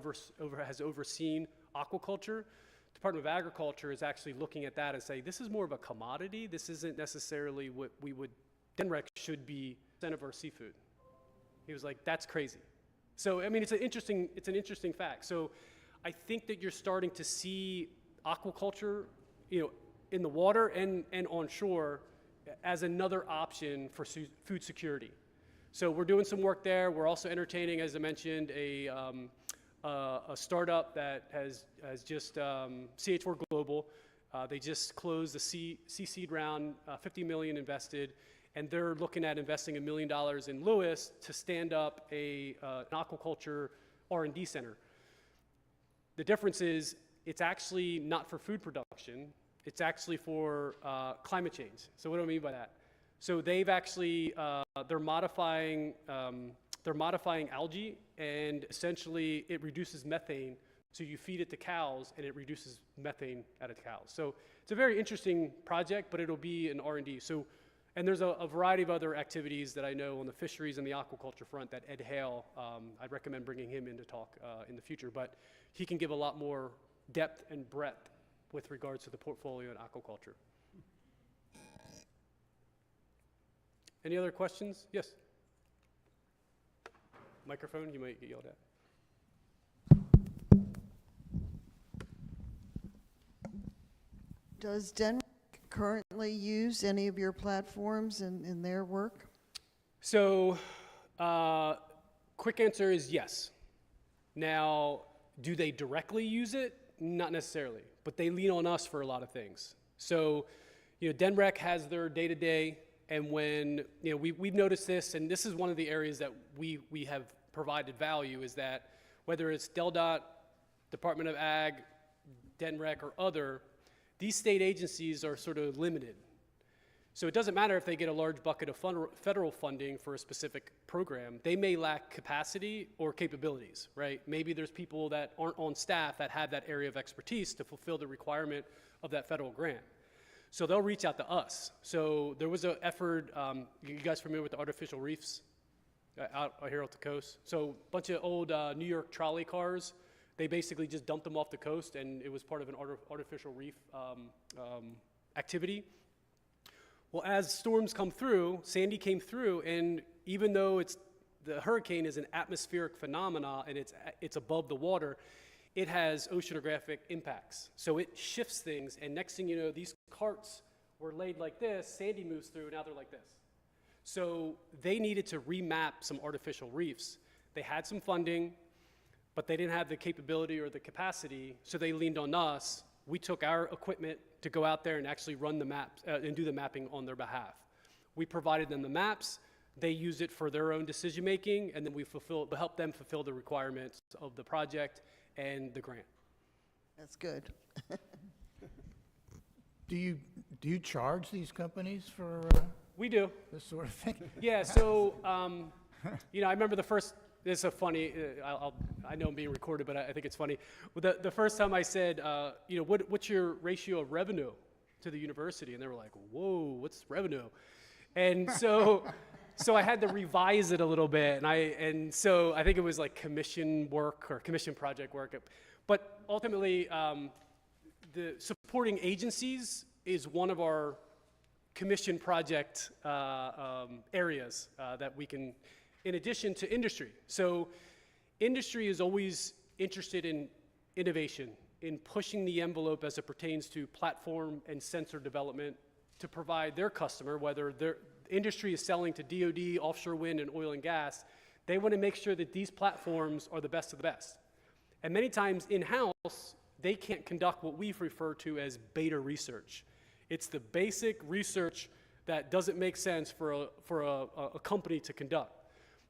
has overseen aquaculture. Department of Agriculture is actually looking at that and saying, this is more of a commodity. This isn't necessarily what DENREC should be % of our seafood. He was like, that's crazy. So, I mean, it's an interesting fact. So I think that you're starting to see aquaculture, in the water and on shore as another option for food security. So we're doing some work there. We're also entertaining, as I mentioned, a startup that has just, CH4 Global, they just closed the seed round, 50 million invested, and they're looking at investing $1 million in Lewis to stand up an aquaculture R&D center. The difference is it's actually not for food production, it's actually for climate change. So what do I mean by that? So they've actually, they're modifying algae, and essentially it reduces methane. So you feed it to cows, and it reduces methane out of cows. So it's a very interesting project, but it'll be an R&D. So, and there's a variety of other activities that I know on the fisheries and the aquaculture front that Ed Hale, I'd recommend bringing him in to talk in the future, but he can give a lot more depth and breadth with regards to the portfolio in aquaculture. Any other questions? Yes. Microphone, you might get yelled at. Does DENREC currently use any of your platforms in their work? So, quick answer is yes. Now, do they directly use it? Not necessarily, but they lean on us for a lot of things. So, DENREC has their day-to-day, and when, we've noticed this, and this is one of the areas that we have provided value, is that whether it's DelDOT, Department of Ag, DENREC, or other, these state agencies are sort of limited. So it doesn't matter if they get a large bucket of federal funding for a specific program. They may lack capacity or capabilities, right? Maybe there's people that aren't on staff that have that area of expertise to fulfill the requirement of that federal grant. So they'll reach out to us. So there was an effort, you guys familiar with the artificial reefs out here off the coast? So a bunch of old New York trolley cars, they basically just dumped them off the coast, and it was part of an artificial reef activity. Well, as storms come through, Sandy came through, and even though the hurricane is an atmospheric phenomena and it's above the water, it has oceanographic impacts. So it shifts things, and next thing you know, these carts were laid like this, Sandy moves through, now they're like this. So they needed to remap some artificial reefs. They had some funding, but they didn't have the capability or the capacity, so they leaned on us. We took our equipment to go out there and actually run the maps and do the mapping on their behalf. We provided them the maps, they used it for their own decision making, and then we helped them fulfill the requirements of the project and the grant. That's good. Do you charge these companies for We do. this sort of thing? Yeah, so, I remember this is a funny, I know I'm being recorded, but I think it's funny. The first time I said, what's your ratio of revenue to the university? And they were like, whoa, what's revenue? And so I had to revise it a little bit, and so I think it was like commission work or commission project work. But ultimately, the supporting agencies is one of our commission project areas that we can, in addition to industry. So industry is always interested in innovation, in pushing the envelope as it pertains to platform and sensor development to provide their customer, whether their industry is selling to DoD, offshore wind, and oil and gas, they want to make sure that these platforms are the best of the best. And many times in-house, they can't conduct what we refer to as beta research. It's the basic research that doesn't make sense for a company to conduct.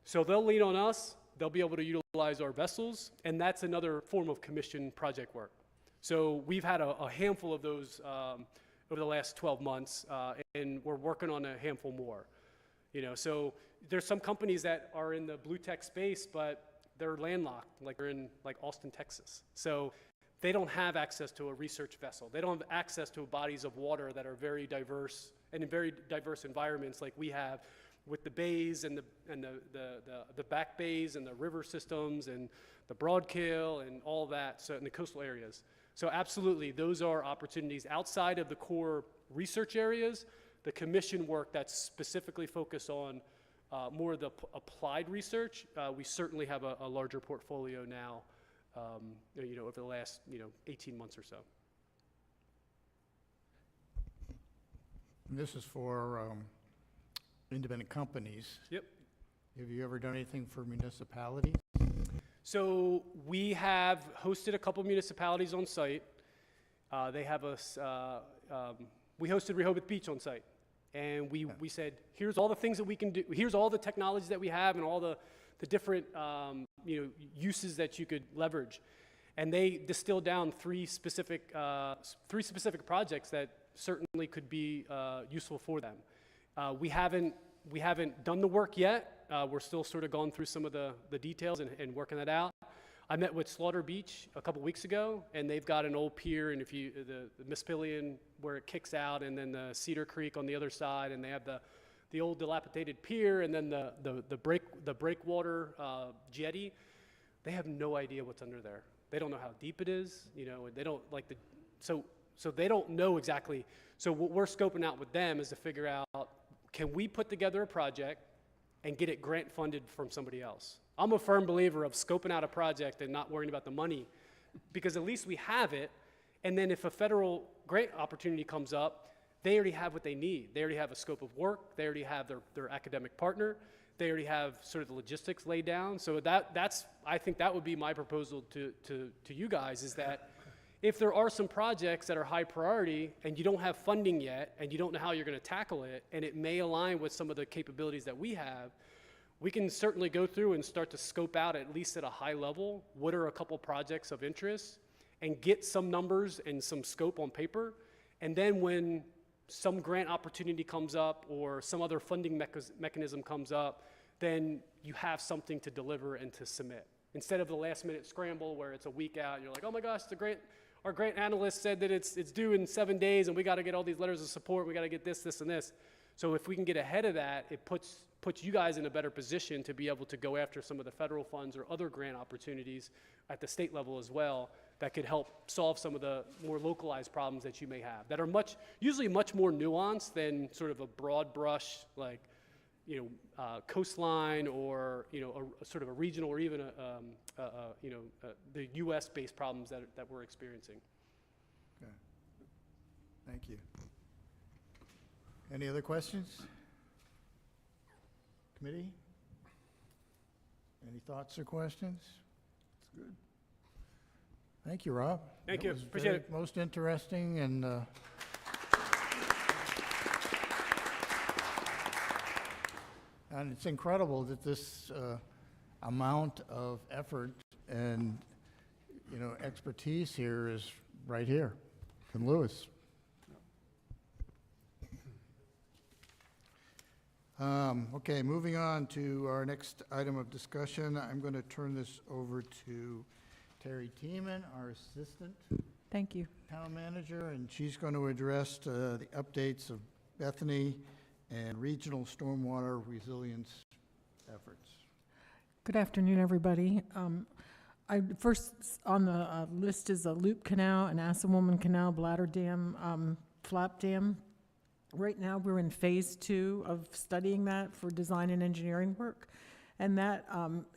So they'll lean on us, they'll be able to utilize our vessels, and that's another form of commission project work. So we've had a handful of those over the last 12 months, and we're working on a handful more. So there's some companies that are in the blue tech space, but they're landlocked, like they're in like Austin, Texas. So they don't have access to a research vessel. They don't have access to bodies of water that are very diverse and in very diverse environments like we have with the bays and the back bays and the river systems and the Broadkill and all that, so in the coastal areas. So absolutely, those are opportunities outside of the core research areas, the commission work that's specifically focused on more of the applied research. We certainly have a larger portfolio now, over the last 18 months or so. And this is for independent companies. Yep. Have you ever done anything for municipalities? So we have hosted a couple municipalities on site. They have us. We hosted Rehoboth Beach on site, and we said, here's all the things that we can do. Here's all the technologies that we have, and all the different uses that you could leverage. And they distilled down three specific projects that certainly could be useful for them. We haven't done the work yet. We're still sort of going through some of the details and working that out. I met with Slaughter Beach a couple weeks ago, and they've got an old pier, and the Mispillion where it kicks out, and then the Cedar Creek on the other side, and they have the old dilapidated pier, and then the breakwater jetty. They have no idea what's under there. They don't know how deep it is. They don't like so they don't know exactly. So what we're scoping out with them is to figure out, can we put together a project and get it grant funded from somebody else? I'm a firm believer of scoping out a project and not worrying about the money, because at least we have it, and then if a federal grant opportunity comes up, they already have what they need. They already have a scope of work, they already have their academic partner, they already have sort of the logistics laid down. So I think that would be my proposal to you guys, is that if there are some projects that are high priority and you don't have funding yet and you don't know how you're going to tackle it, and it may align with some of the capabilities that we have, we can certainly go through and start to scope out, at least at a high level, what are a couple projects of interest, and get some numbers and some scope on paper. And then when some grant opportunity comes up or some other funding mechanism comes up, then you have something to deliver and to submit. Instead of the last minute scramble where it's a week out, and you're like, oh my gosh, our grant analyst said that it's due in 7 days, and we got to get all these letters of support, we got to get this, and this. So if we can get ahead of that, it puts you guys in a better position to be able to go after some of the federal funds or other grant opportunities at the state level as well that could help solve some of the more localized problems that you may have that are usually much more nuanced than sort of a broad brush, like coastline or a sort of a regional or even the U.S.-based problems that we're experiencing. Okay. Thank you. Any other questions? Committee? Any thoughts or questions? That's good. Thank you, Rob. Thank you. That was Appreciate it. most interesting, and it's incredible that this amount of effort and expertise here is right here in Lewis. Okay, moving on to our next item of discussion. I'm going to turn this over to Terry Tiemann, our assistant Thank you. town manager, and she's going to address the updates of Bethany and regional stormwater resilience efforts. Good afternoon, everybody. First on the list is a Loop Canal, an Assawoman Canal, Bladder Dam, Flap Dam. Right now, we're in phase 2 of studying that for design and engineering work. And that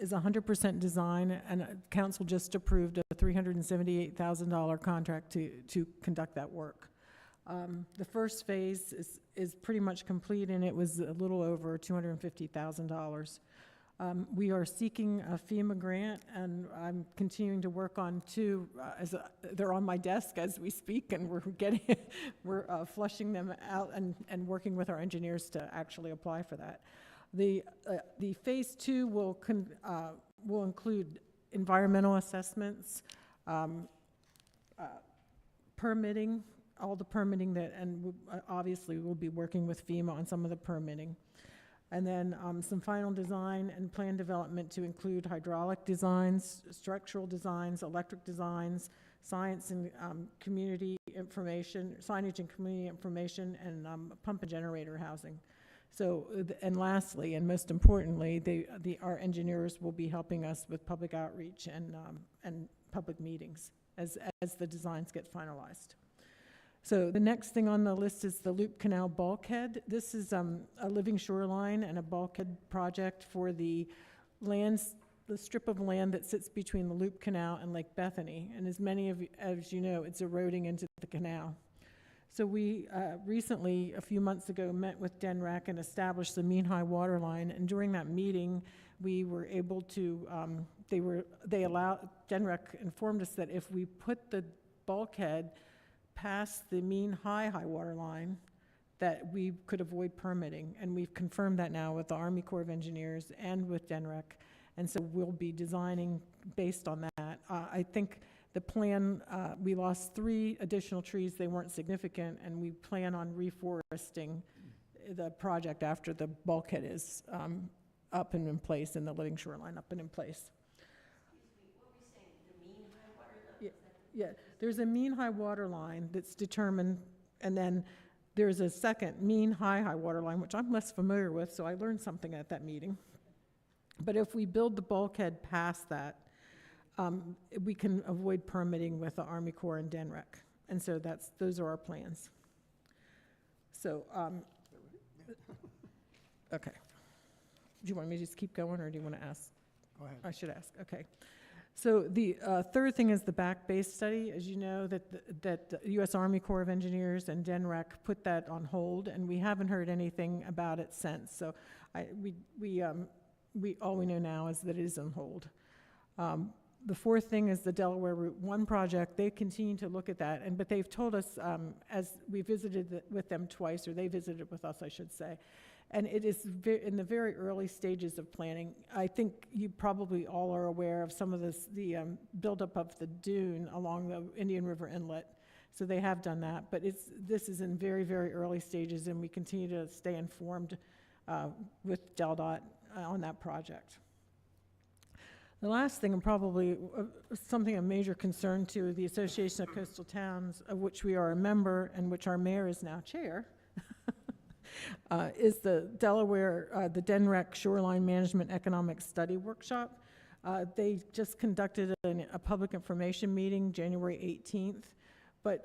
is 100% design, and council just approved a $378,000 contract to conduct that work. The first phase is pretty much complete, and it was a little over $250,000. We are seeking a FEMA grant, and I'm continuing to work on two. They're on my desk as we speak, and we're flushing them out and working with our engineers to actually apply for that. The phase 2 will include environmental assessments, permitting, all the permitting obviously we'll be working with FEMA on some of the permitting. And then some final design and plan development to include hydraulic designs, structural designs, electric designs, science and community information, signage and community information, and pump and generator housing. So, and lastly, and most importantly, our engineers will be helping us with public outreach and public meetings as the designs get finalized. So the next thing on the list is the Loop Canal bulkhead. This is a living shoreline and a bulkhead project for the strip of land that sits between the Loop Canal and Lake Bethany. And as many of you, as you know, it's eroding into the canal. So we recently, a few months ago, met with DENREC and established the mean high water line. And during that meeting, we were able to, DENREC informed us that if we put the bulkhead past the mean high water line, that we could avoid permitting. And we've confirmed that now with the Army Corps of Engineers and with DENREC. And so we'll be designing based on that. I think the plan, we lost 3 additional trees. They weren't significant, and we plan on reforesting the project after the bulkhead is up and in place, and the living shoreline up and in place. Yeah, there's a mean high water line that's determined, and then there's a second mean high water line, which I'm less familiar with, so I learned something at that meeting. But if we build the bulkhead past that, we can avoid permitting with the Army Corps and DENREC. And so those are our plans. So, okay. Do you want me to just keep going, or do you want to ask? Go ahead. I should ask, okay. So the third thing is the back base study. As you know, that the U.S. Army Corps of Engineers and DENREC put that on hold, and we haven't heard anything about it since. So all we know now is that it is on hold. The fourth thing is the Delaware Route 1 project. They continue to look at that, but they've told us, as we visited with them twice, or they visited with us, I should say, and it is in the very early stages of planning. I think you probably all are aware of some of the buildup of the dune along the Indian River Inlet. So they have done that, but this is in very, very early stages, and we continue to stay informed with DelDOT on that project. The last thing, and probably something of major concern to the Association of Coastal Towns, of which we are a member and which our mayor is now chair, is the the DENREC Shoreline Management Economic Study Workshop. They just conducted a public information meeting January 18th, but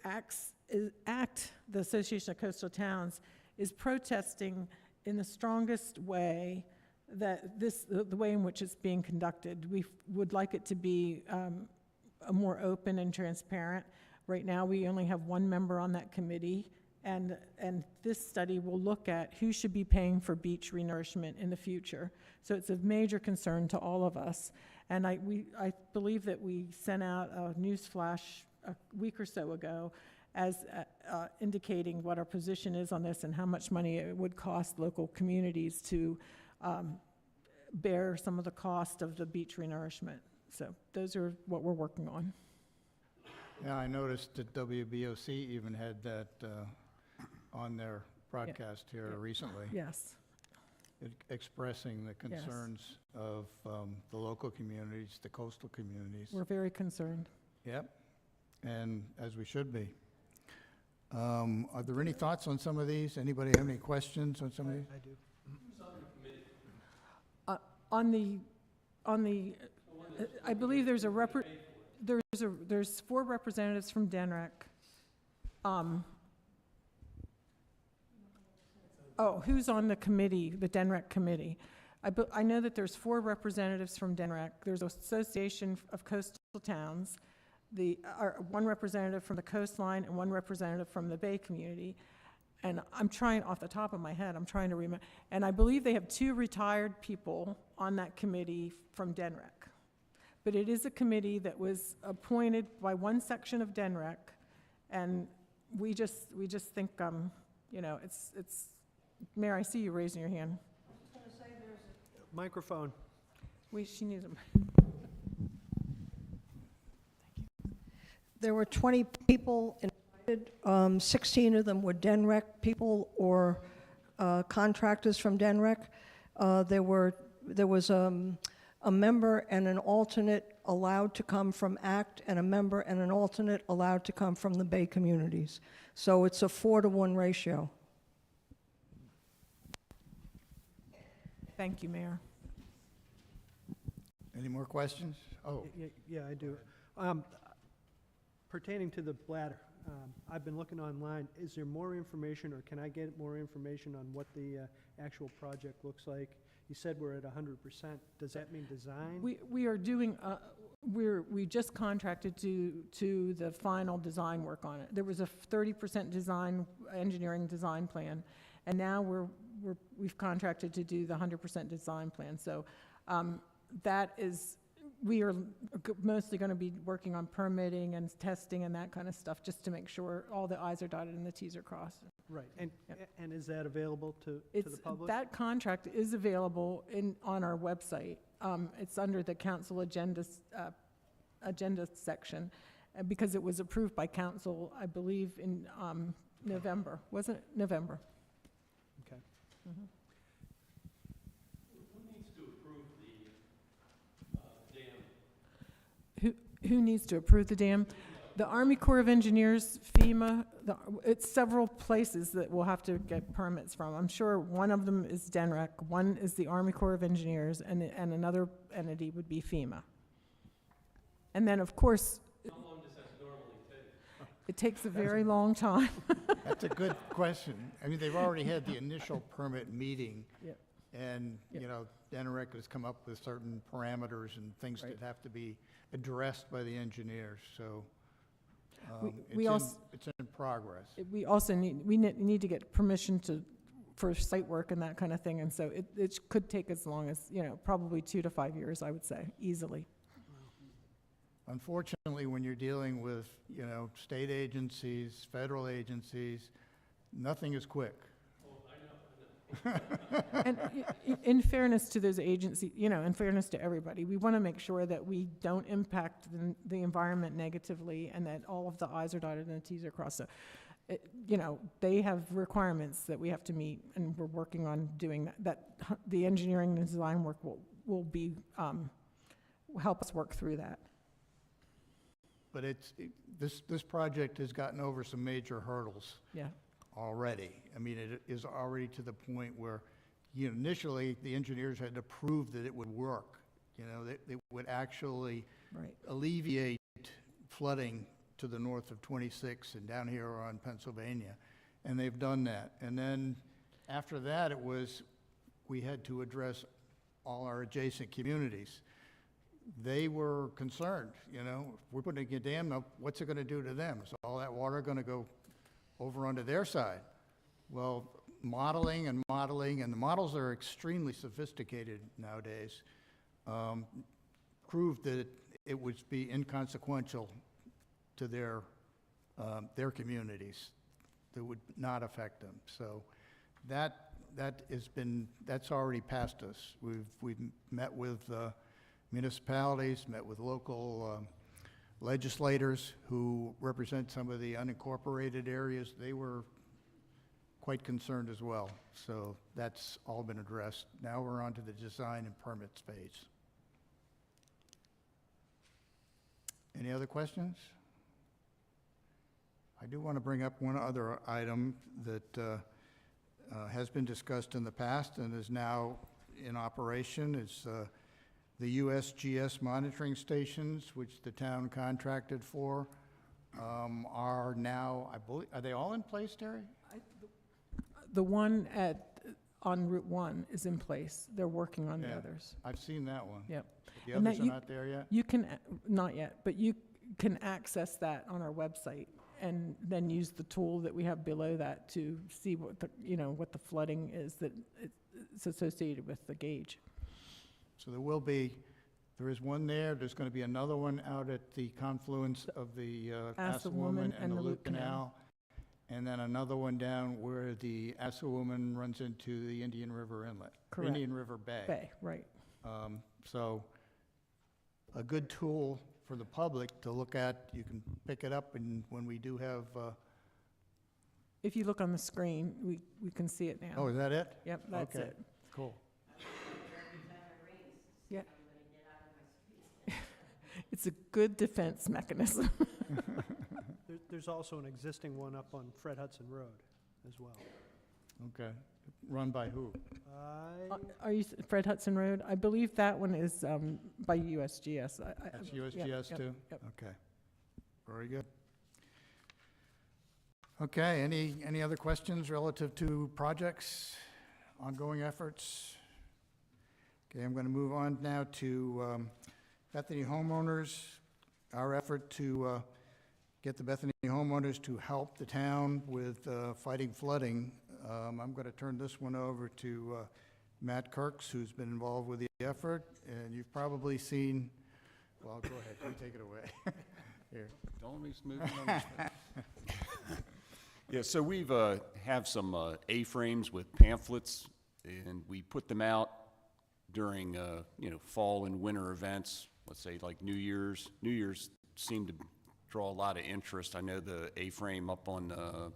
ACT, the Association of Coastal Towns, is protesting in the strongest way that the way in which it's being conducted. We would like it to be a more open and transparent. Right now, we only have 1 member on that committee, and this study will look at who should be paying for beach renourishment in the future. So it's of major concern to all of us. And I believe that we sent out a news flash a week or so ago as indicating what our position is on this and how much money it would cost local communities to bear some of the cost of the beach renourishment. So those are what we're working on. Yeah, I noticed that WBOC even had that on their broadcast here recently, Yes. expressing the concerns of the local communities, the coastal communities. We're very concerned. Yep, and as we should be. Are there any thoughts on some of these? Anybody have any questions on some of these? I do. I believe there's there's 4 representatives from DENREC. Who's on the committee, the DENREC committee? I know that there's 4 representatives from DENREC. There's an Association of Coastal Towns, one representative from the coastline and one representative from the Bay community. And I'm trying, off the top of my head, I'm trying to remember. And I believe they have 2 retired people on that committee from DENREC. But it is a committee that was appointed by one section of DENREC, and we just think, it's, Mayor, I see you raising your hand. Microphone. She needs a. There were 20 people invited. 16 of them were DENREC people or contractors from DENREC. There was a member and an alternate allowed to come from ACT, and a member and an alternate allowed to come from the Bay communities. So it's a 4-to-1 ratio. Thank you, Mayor. Any more questions? Oh, Yeah, I do. Pertaining to the bladder, I've been looking online. Is there more information, or can I get more information on what the actual project looks like? You said we're at 100%. Does that mean design? We are doing, we just contracted to the final design work on it. There was a 30% engineering design plan, and now we've contracted to do the 100% design plan. So that is, we are mostly going to be working on permitting and testing and that kind of stuff, just to make sure all the i's are dotted and the t's are crossed. Right, and Yep. and is that available to the public? That contract is available on our website. It's under the council agenda section, because it was approved by council, I believe, in November. Wasn't it? November. Okay. Mhm. Who needs to approve the dam? The Army Corps of Engineers, FEMA, it's several places that we'll have to get permits from. I'm sure one of them is DENREC, one is the Army Corps of Engineers, and another entity would be FEMA. And then, of course, how long does that normally take? It takes a very long time. that's a good question. I mean, they've already had the initial permit meeting. Yep. And, Yep. DENREC has come up with certain parameters and things Right. that have to be addressed by the engineers, so We also, it's in progress. we also need to get permission for site work and that kind of thing, and so it could take as long as, probably 2 to 5 years, I would say, easily. Unfortunately, when you're dealing with, state agencies, federal agencies, nothing is quick. And in fairness to those agencies, in fairness to everybody, we want to make sure that we don't impact the environment negatively, and that all of the i's are dotted and the t's are crossed. So, they have requirements that we have to meet, and we're working on doing that. The engineering and design work will help us work through that. But this project has gotten over some major hurdles Yeah. already. I mean, it is already to the point where, initially, the engineers had to prove that it would work. That it would actually Right. alleviate flooding to the north of 26 and down here on Pennsylvania, and they've done that. And then after that, we had to address all our adjacent communities. They were concerned, if we're putting a dam up, what's it going to do to them? Is all that water going to go over onto their side? Well, modeling, and the models are extremely sophisticated nowadays, proved that it would be inconsequential to their communities. That would not affect them. So that's already passed us. We've met with municipalities, met with local legislators who represent some of the unincorporated areas. They were quite concerned as well. So that's all been addressed. Now we're on to the design and permits phase. Any other questions? I do want to bring up one other item that has been discussed in the past and is now in operation. It's the USGS monitoring stations, which the town contracted for, are now, I believe, are they all in place, Terry? The one on Route 1 is in place. They're working on the Yeah. others. I've seen that one. Yep. The And that others are you- not there yet? You can, not yet, but you can access that on our website and then use the tool that we have below that to see what the, what the flooding is that it's associated with the gauge. So there is one there, there's going to be another one out at the confluence of the Assawoman and the Loop Canal, and then another one down where the Assawoman runs into the Indian River Inlet. Correct. Indian River Bay. Bay, right. So a good tool for the public to look at. You can pick it up, and when we do have, If you look on the screen, we can see it now. oh, is that it? Yep, that's Okay. it. Cool. Yeah. It's a good defense mechanism. There's also an existing one up on Fred Hudson Road as well. Okay. Run by who? Are you, Fred Hudson Road? I believe that one is by USGS. That's Yep, USGS yep, too? yep. Okay. Very good. Okay, any other questions relative to projects, ongoing efforts? Okay, I'm going to move on now to Bethany homeowners. Our effort to get the Bethany homeowners to help the town with fighting flooding. I'm going to turn this one over to Matt Kirks, who's been involved with the effort, and you've probably seen, well, go ahead, you take it away. Here. Don't let me smooth it on this. Yeah, so we've have some A-frames with pamphlets, and we put them out during fall and winter events. Let's say like New Year's. New Year's seemed to draw a lot of interest. I know the A-frame up on the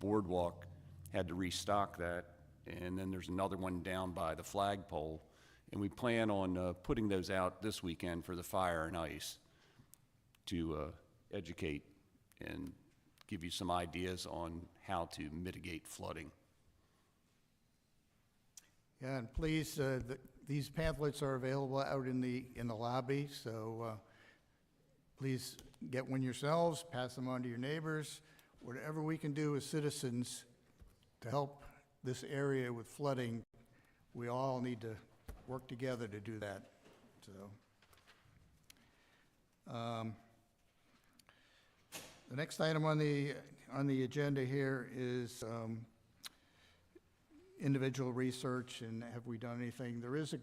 boardwalk had to restock that, and then there's another one down by the flagpole, and we plan on putting those out this weekend for the fire and ice to educate and give you some ideas on how to mitigate flooding. Yeah, and please, these pamphlets are available out in the lobby, so please get one yourselves, pass them on to your neighbors. Whatever we can do as citizens to help this area with flooding, we all need to work together to do that. So, the next item on the agenda here is individual research, and have we done anything? There is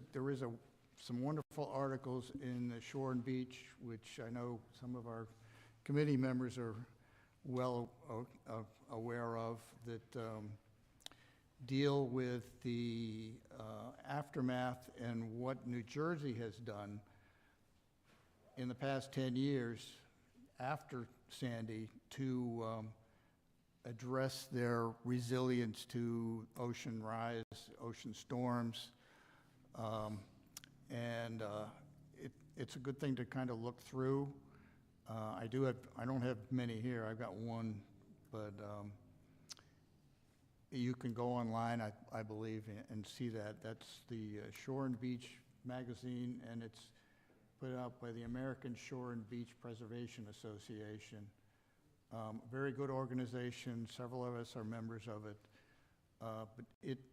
some wonderful articles in the Shore and Beach, which I know some of our committee members are well aware of, that deal with the aftermath and what New Jersey has done in the past 10 years after Sandy to address their resilience to ocean rise, ocean storms. It's a good thing to kind of look through. I don't have many here, I've got one, but you can go online, I believe, and see that. That's the Shore and Beach magazine, and it's put out by the American Shore and Beach Preservation Association. Very good organization, several of us are members of it. But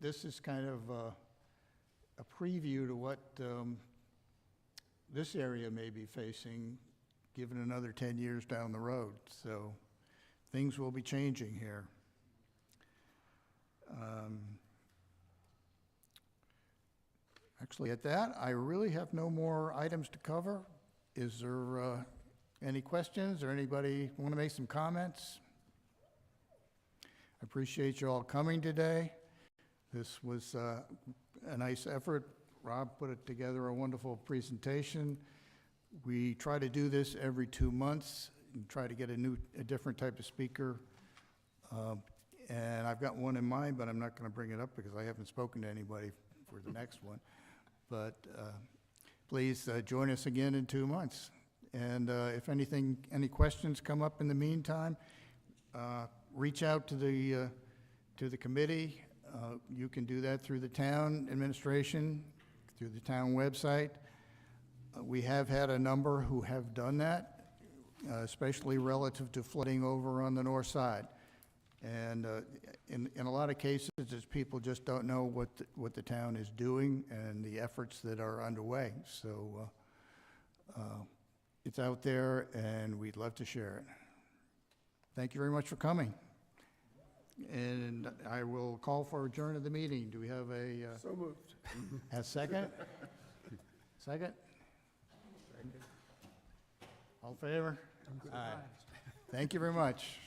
this is kind of a preview to what this area may be facing given another 10 years down the road. So things will be changing here. Actually, at that, I really have no more items to cover. Is there any questions, or anybody want to make some comments? I appreciate you all coming today. This was a nice effort. Rob put together a wonderful presentation. We try to do this every 2 months and try to get a different type of speaker. And I've got one in mind, but I'm not going to bring it up because I haven't spoken to anybody for the next one. But please join us again in 2 months. And if any questions come up in the meantime, reach out to the committee. You can do that through the town administration, through the town website. We have had a number who have done that, especially relative to flooding over on the north side. And in a lot of cases, it's people just don't know what the town is doing and the efforts that are underway. So it's out there, and we'd love to share it. Thank you very much for coming. And I will call for adjourn of the meeting. Do we have a? So moved. A second? Second? All in favor? Aye. Thank you very much.